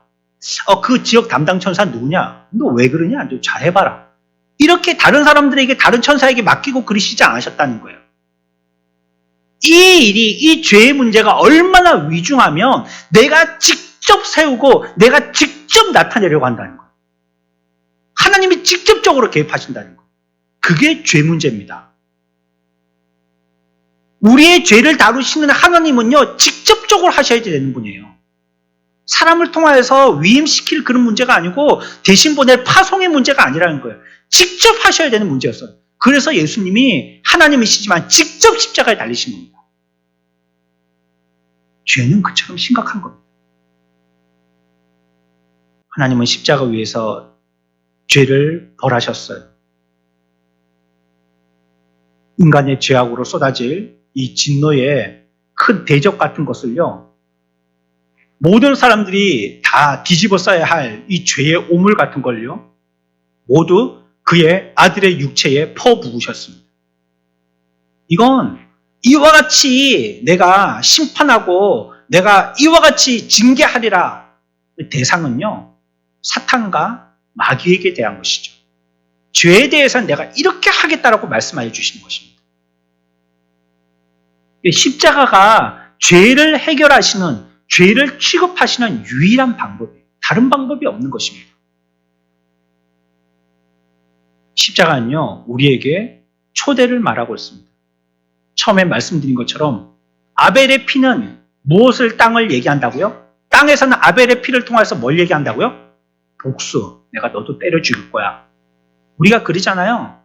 그 지역 담당 천사 누구냐? 너 왜 그러냐? 너 잘해봐라. 이렇게 다른 사람들에게 다른 천사에게 맡기고 그러시지 않으셨다는 거예요. 이 일이, 이 죄의 문제가 얼마나 위중하면 내가 직접 세우고 내가 직접 나타내려고 한다는 거예요. 하나님이 직접적으로 개입하신다는 거예요. 그게 죄 문제입니다. 우리의 죄를 다루시는 하나님은요, 직접적으로 하셔야 되는 분이에요. 사람을 통하여서 위임시킬 그런 문제가 아니고 대신 보낼 파송의 문제가 아니라는 거예요. 직접 하셔야 되는 문제였어요. 그래서 예수님이 하나님이시지만 직접 십자가에 달리신 겁니다. 죄는 그처럼 심각한 겁니다. 하나님은 십자가 위에서 죄를 벌하셨어요. 인간의 죄악으로 쏟아질 이 진노의 큰 대적 같은 것을요, 모든 사람들이 다 뒤집어 써야 할 이 죄의 오물 같은 걸요, 모두 그의 아들의 육체에 퍼부으셨습니다. 이건 이와 같이 내가 심판하고 내가 이와 같이 징계하리라. 대상은요, 사탄과 마귀에게 대한 것이죠. 죄에 대해서는 내가 이렇게 하겠다라고 말씀하여 주시는 것입니다. 십자가가 죄를 해결하시는, 죄를 취급하시는 유일한 방법이에요. 다른 방법이 없는 것입니다. 십자가는요, 우리에게 초대를 말하고 있습니다. 처음에 말씀드린 것처럼 아벨의 피는 무엇을, 땅을 얘기한다고요? 땅에서는 아벨의 피를 통해서 뭘 얘기한다고요? 복수. 내가 너도 때려 죽일 거야. 우리가 그러잖아요.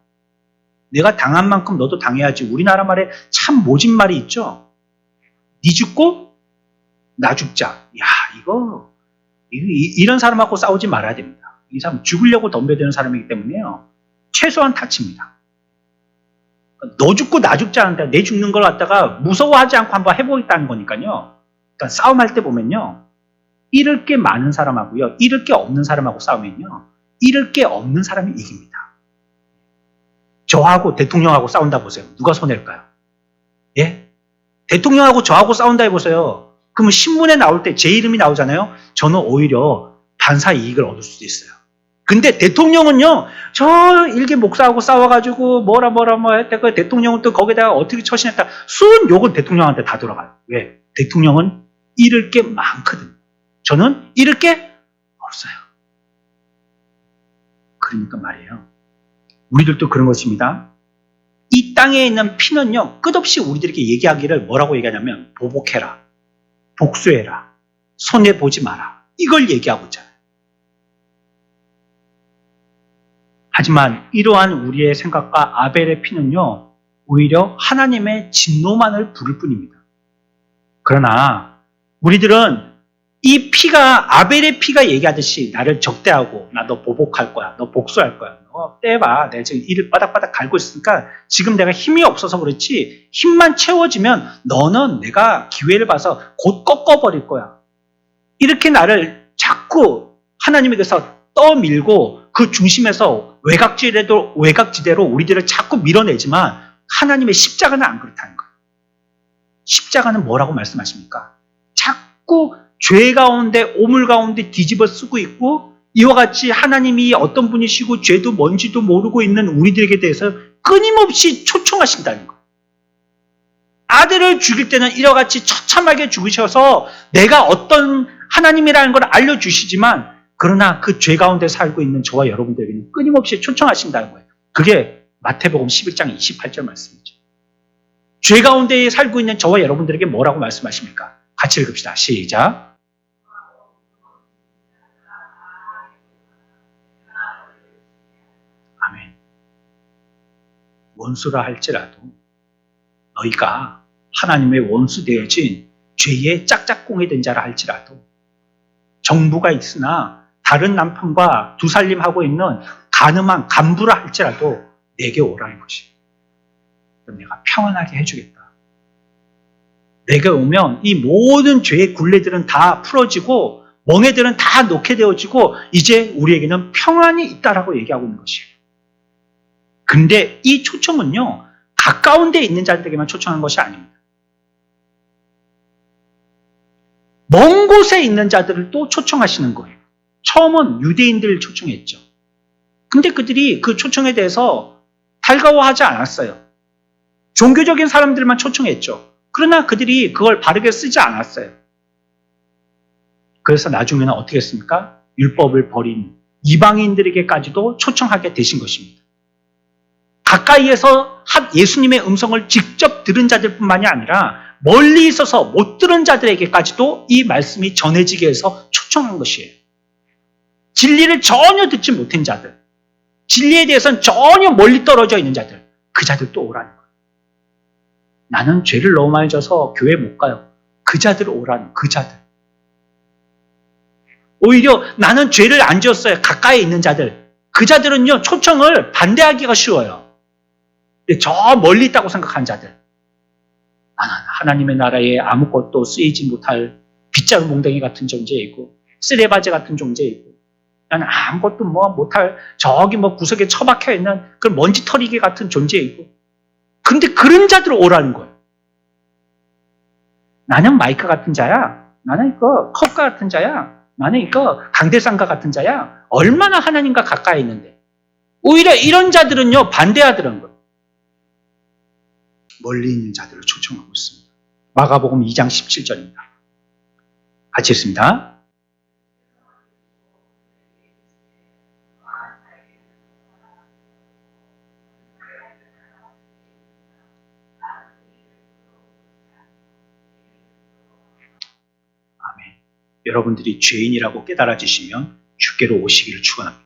내가 당한 만큼 너도 당해야지. 우리나라 말에 참 모진 말이 있죠. 니 죽고 나 죽자. 야, 이런 사람하고 싸우지 말아야 됩니다. 이 사람 죽으려고 덤벼드는 사람이기 때문에요. 최소한 다칩니다. 너 죽고 나 죽자 하는데 내 죽는 걸 갖다가 무서워하지 않고 한번 해보겠다는 거니까요. 그러니까 싸움할 때 보면요. 잃을 게 많은 사람하고요. 잃을 게 없는 사람하고 싸우면요. 잃을 게 없는 사람이 이깁니다. 저하고 대통령하고 싸운다 보세요. 누가 손해일까요? 예? 대통령하고 저하고 싸운다 해보세요. 그러면 신문에 나올 때 제 이름이 나오잖아요. 저는 오히려 반사 이익을 얻을 수도 있어요. 근데 대통령은요, 저 일개 목사하고 싸워가지고 뭐라 했다. 그 대통령은 또 거기다가 어떻게 처신했다. 순 욕은 대통령한테 다 돌아가요. 왜? 대통령은 잃을 게 많거든요. 저는 잃을 게 없어요. 그러니까 말이에요. 우리들도 그런 것입니다. 이 땅에 있는 피는요, 끝없이 우리들에게 얘기하기를 뭐라고 얘기하냐면 보복해라, 복수해라, 손해보지 마라. 이걸 얘기하고 있잖아요. 하지만 이러한 우리의 생각과 아벨의 피는요, 오히려 하나님의 진노만을 부를 뿐입니다. 그러나 우리들은 이 피가, 아벨의 피가 얘기하듯이 나를 적대하고 나 너 보복할 거야, 너 복수할 거야, 너 떼봐, 내가 지금 이를 바닥바닥 갈고 있으니까 지금 내가 힘이 없어서 그렇지, 힘만 채워지면 너는 내가 기회를 봐서 곧 꺾어버릴 거야. 이렇게 나를 자꾸 하나님에게서 떠밀고 그 중심에서 외곽지대로 우리들을 자꾸 밀어내지만 하나님의 십자가는 안 그렇다는 거예요. 십자가는 뭐라고 말씀하십니까? 자꾸 죄 가운데, 오물 가운데 뒤집어 쓰고 있고, 이와 같이 하나님이 어떤 분이시고 죄도 뭔지도 모르고 있는 우리들에게 대해서 끊임없이 초청하신다는 거예요. 아들을 죽일 때는 이와 같이 처참하게 죽으셔서 내가 어떤 하나님이라는 걸 알려주시지만, 그러나 그 죄 가운데 살고 있는 저와 여러분들에게는 끊임없이 초청하신다는 거예요. 그게 마태복음 11장 28절 말씀이죠. 죄 가운데 살고 있는 저와 여러분들에게 뭐라고 말씀하십니까? 같이 읽읍시다. 시작. 아멘. 원수라 할지라도 너희가 하나님의 원수 되어진 죄의 짝짝꿍이 된 자라 할지라도, 정부가 있으나 다른 남편과 두 살림하고 있는 가늠한 간부라 할지라도 내게 오라는 것이. 내가 평안하게 해주겠다. 내게 오면 이 모든 죄의 굴레들은 다 풀어지고 멍에들은 다 놓게 되어지고 이제 우리에게는 평안이 있다라고 얘기하고 있는 것이에요. 근데 이 초청은요, 가까운 데 있는 자들에게만 초청한 것이 아닙니다. 먼 곳에 있는 자들을 또 초청하시는 거예요. 처음은 유대인들을 초청했죠. 근데 그들이 그 초청에 대해서 달가워하지 않았어요. 종교적인 사람들만 초청했죠. 그러나 그들이 그걸 바르게 쓰지 않았어요. 그래서 나중에는 어떻게 했습니까? 율법을 버린 이방인들에게까지도 초청하게 되신 것입니다. 가까이에서 예수님의 음성을 직접 들은 자들뿐만이 아니라 멀리 있어서 못 들은 자들에게까지도 이 말씀이 전해지게 해서 초청한 것이에요. 진리를 전혀 듣지 못한 자들, 진리에 대해서는 전혀 멀리 떨어져 있는 자들, 그 자들도 오라는 거예요. 나는 죄를 너무 많이 져서 교회 못 가요. 그 자들 오라는, 그 자들. 오히려 나는 죄를 안 지었어요. 가까이 있는 자들. 그 자들은요, 초청을 반대하기가 쉬워요. 근데 저 멀리 있다고 생각한 자들. 나는 하나님의 나라에 아무것도 쓰이지 못할 빗자루 몽댕이 같은 존재이고, 쓰레바지 같은 존재이고, 나는 아무것도 못할 저기 구석에 처박혀 있는 그 먼지털이개 같은 존재이고, 근데 그런 자들 오라는 거예요. 나는 마이크 같은 자야. 나는 이거 컵과 같은 자야. 나는 이거 강대상과 같은 자야. 얼마나 하나님과 가까이 있는데. 오히려 이런 자들은요, 반대하더라는 거예요. 멀리 있는 자들을 초청하고 있습니다. 마가복음 2장 17절입니다. 같이 읽습니다. 아멘. 여러분들이 죄인이라고 깨달아지시면 주께로 오시기를 축원합니다.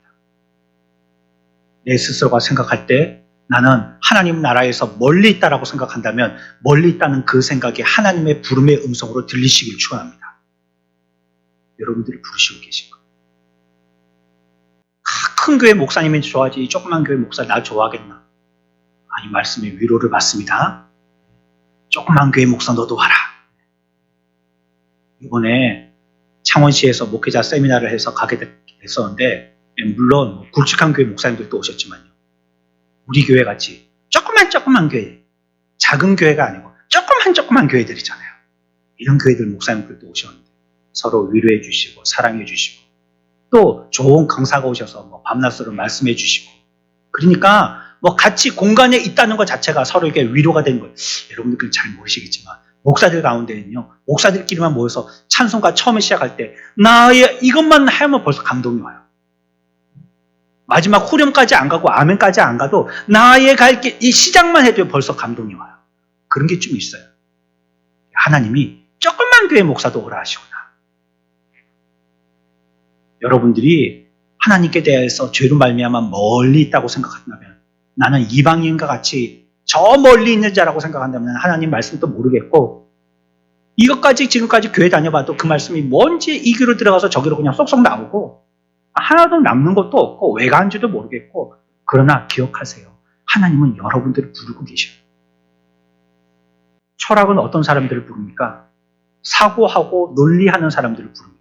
내 스스로가 생각할 때 나는 하나님 나라에서 멀리 있다라고 생각한다면 멀리 있다는 그 생각이 하나님의 부름의 음성으로 들리시길 축원합니다. 여러분들이 부르시고 계신 거예요. 큰 교회 목사님이 좋아하지 조그만 교회 목사 나 좋아하겠나? 아니, 말씀에 위로를 받습니다. 조그만 교회 목사 너도 와라. 이번에 창원시에서 목회자 세미나를 해서 가게 됐었는데 물론 굵직한 교회 목사님들도 오셨지만요. 우리 교회 같이 조그만 교회, 작은 교회가 아니고 조그만 교회들이잖아요. 이런 교회들 목사님들도 오셨는데 서로 위로해 주시고 사랑해 주시고 또 좋은 강사가 오셔서 밤낮으로 말씀해 주시고 그러니까 같이 공간에 있다는 것 자체가 서로에게 위로가 되는 거예요. 여러분들은 잘 모르시겠지만 목사들 가운데는요. 목사들끼리만 모여서 찬송가 처음에 시작할 때 나의 이것만 하면 벌써 감동이 와요. 마지막 후렴까지 안 가고 아멘까지 안 가도 나의 갈 길 이 시작만 해도 벌써 감동이 와요. 그런 게 좀 있어요. 하나님이 조그만 교회 목사도 오라 하시구나. 여러분들이 하나님께 대해서 죄로 말미암아 멀리 있다고 생각한다면 나는 이방인과 같이 저 멀리 있는 자라고 생각한다면 하나님 말씀도 모르겠고 이것까지 지금까지 교회 다녀봐도 그 말씀이 뭔지 이 귀로 들어가서 저기로 그냥 쏙쏙 나오고 하나도 남는 것도 없고 왜 가는지도 모르겠고 그러나 기억하세요. 하나님은 여러분들을 부르고 계셔요. 철학은 어떤 사람들을 부릅니까? 사고하고 논리하는 사람들을 부릅니다.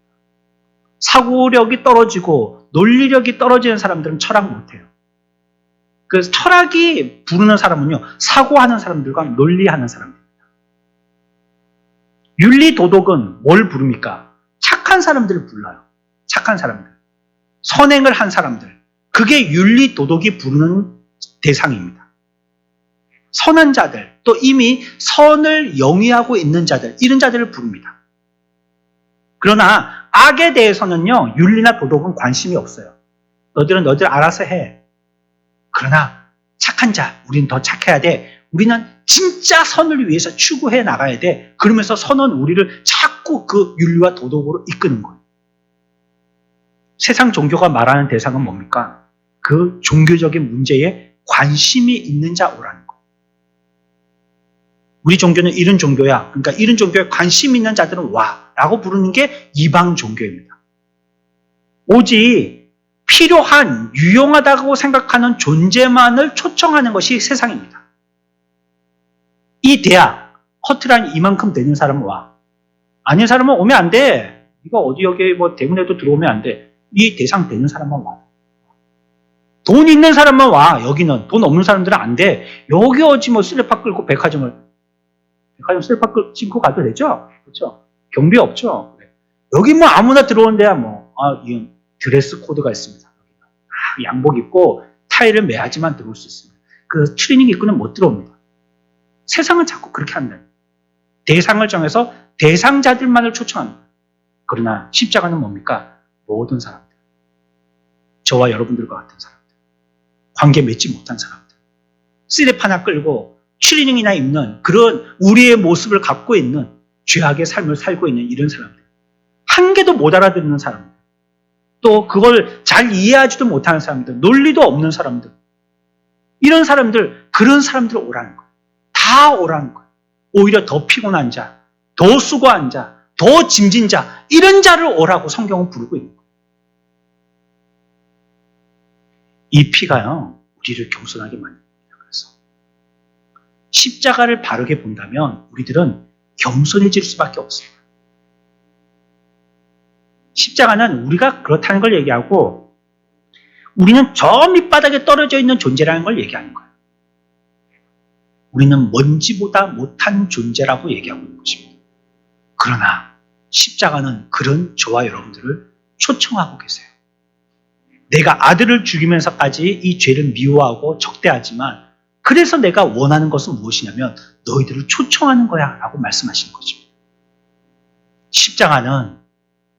사고력이 떨어지고 논리력이 떨어지는 사람들은 철학 못해요. 그래서 철학이 부르는 사람은요. 사고하는 사람들과 논리하는 사람들입니다. 윤리 도덕은 뭘 부릅니까? 착한 사람들을 불러요. 착한 사람들. 선행을 한 사람들. 그게 윤리 도덕이 부르는 대상입니다. 선한 자들, 또 이미 선을 영위하고 있는 자들, 이런 자들을 부릅니다. 그러나 악에 대해서는요, 윤리나 도덕은 관심이 없어요. 너희들 알아서 해. 그러나 착한 자, 우리는 더 착해야 돼. 우리는 진짜 선을 위해서 추구해 나가야 돼. 그러면서 선은 우리를 자꾸 그 윤리와 도덕으로 이끄는 거예요. 세상 종교가 말하는 대상은 뭡니까? 그 종교적인 문제에 관심이 있는 자 오라는 거예요. 우리 종교는 이런 종교야. 그러니까 이런 종교에 관심 있는 자들은 와 라고 부르는 게 이방 종교입니다. 오직 필요한, 유용하다고 생각하는 존재만을 초청하는 것이 세상입니다. 이 대학, 커트라인 이만큼 되는 사람은 와. 아닌 사람은 오면 안 돼. 이거 어디 여기 대문에도 들어오면 안 돼. 이 대상 되는 사람만 와. 돈 있는 사람만 와. 여기는. 돈 없는 사람들은 안 돼. 여기 어찌 슬리퍼 끌고 백화점 슬리퍼 신고 가도 되죠? 그렇죠? 경비 없죠? 여기 아무나 들어온 데야 이건 드레스 코드가 있습니다. 양복 입고 타이를 매야지만 들어올 수 있습니다. 그 트레이닝 입고는 못 들어옵니다. 세상은 자꾸 그렇게 한다. 대상을 정해서 대상자들만을 초청합니다. 그러나 십자가는 뭡니까? 모든 사람들. 저와 여러분들과 같은 사람들. 관계 맺지 못한 사람들. 슬립 하나 끌고 트레이닝이나 입는 그런 우리의 모습을 갖고 있는 죄악의 삶을 살고 있는 이런 사람들. 한 개도 못 알아듣는 사람들. 또 그걸 잘 이해하지도 못하는 사람들. 논리도 없는 사람들. 이런 사람들, 그런 사람들 오라는 거예요. 다 오라는 거예요. 오히려 더 피곤한 자, 더 수고한 자, 더 짐진 자, 이런 자를 오라고 성경은 부르고 있는 거예요. 이 피가요, 우리를 겸손하게 만듭니다. 그래서 십자가를 바르게 본다면 우리들은 겸손해질 수밖에 없습니다. 십자가는 우리가 그렇다는 걸 얘기하고 우리는 저 밑바닥에 떨어져 있는 존재라는 걸 얘기하는 거예요. 우리는 먼지보다 못한 존재라고 얘기하고 있는 것입니다. 그러나 십자가는 그런 저와 여러분들을 초청하고 계세요. 내가 아들을 죽이면서까지 이 죄를 미워하고 적대하지만 그래서 내가 원하는 것은 무엇이냐면 너희들을 초청하는 거야 라고 말씀하시는 것입니다. 십자가는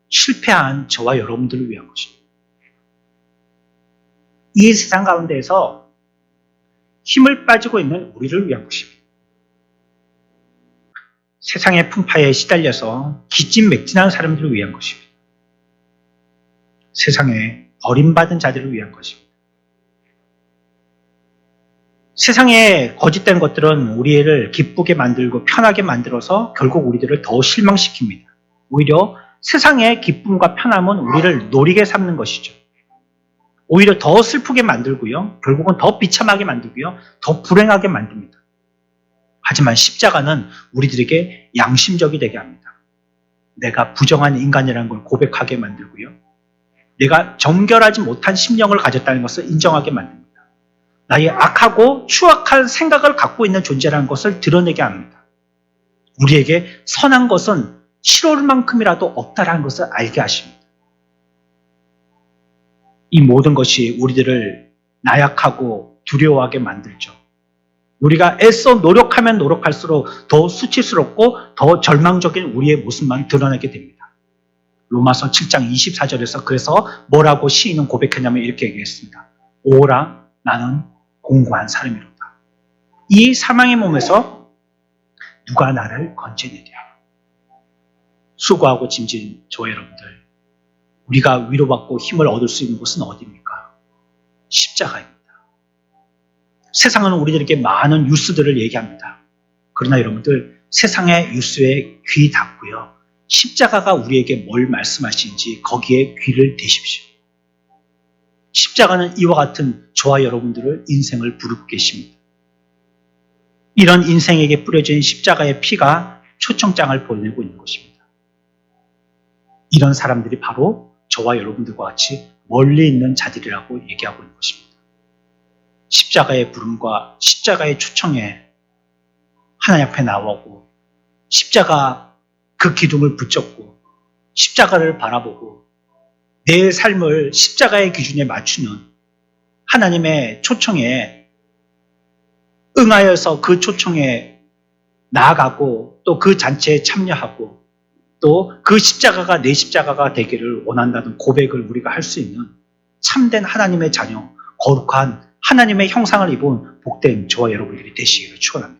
실패한 저와 여러분들을 위한 것입니다. 이 세상 가운데에서 힘을 빠지고 있는 우리를 위한 것입니다. 세상의 풍파에 시달려서 기진맥진한 사람들을 위한 것입니다. 세상에 버림받은 자들을 위한 것입니다. 세상에 거짓된 것들은 우리를 기쁘게 만들고 편하게 만들어서 결국 우리들을 더 실망시킵니다. 오히려 세상의 기쁨과 편함은 우리를 노리게 삼는 것이죠. 오히려 더 슬프게 만들고요. 결국은 더 비참하게 만들고요. 더 불행하게 만듭니다. 하지만 십자가는 우리들에게 양심적이 되게 합니다. 내가 부정한 인간이라는 걸 고백하게 만들고요. 내가 정결하지 못한 심령을 가졌다는 것을 인정하게 만듭니다. 나의 악하고 추악한 생각을 갖고 있는 존재라는 것을 드러내게 합니다. 우리에게 선한 것은 싫어할 만큼이라도 없다라는 것을 알게 하십니다. 이 모든 것이 우리들을 나약하고 두려워하게 만들죠. 우리가 애써 노력하면 노력할수록 더 수치스럽고 더 절망적인 우리의 모습만 드러내게 됩니다. 로마서 7장 24절에서 그래서 뭐라고 시인은 고백했냐면 이렇게 얘기했습니다. 오라 나는 공고한 사람이로다. 이 사망의 몸에서 누가 나를 건져내랴. 수고하고 짐진 저와 여러분들, 우리가 위로받고 힘을 얻을 수 있는 곳은 어디입니까? 십자가입니다. 세상은 우리들에게 많은 뉴스들을 얘기합니다. 그러나 여러분들, 세상의 뉴스에 귀 닫고요. 십자가가 우리에게 뭘 말씀하시는지 거기에 귀를 대십시오. 십자가는 이와 같은 저와 여러분들을 인생을 부르고 계십니다. 이런 인생에게 뿌려진 십자가의 피가 초청장을 보내고 있는 것입니다. 이런 사람들이 바로 저와 여러분들과 같이 멀리 있는 자들이라고 얘기하고 있는 것입니다. 십자가의 부름과 십자가의 초청에 하나님 앞에 나오고 십자가 그 기둥을 붙잡고 십자가를 바라보고 내 삶을 십자가의 기준에 맞추는 하나님의 초청에 응하여서 그 초청에 나아가고 또 그 잔치에 참여하고 또 그 십자가가 내 십자가가 되기를 원한다는 고백을 우리가 할 수 있는 참된 하나님의 자녀, 거룩한 하나님의 형상을 입은 복된 저와 여러분들이 되시기를 축원합니다.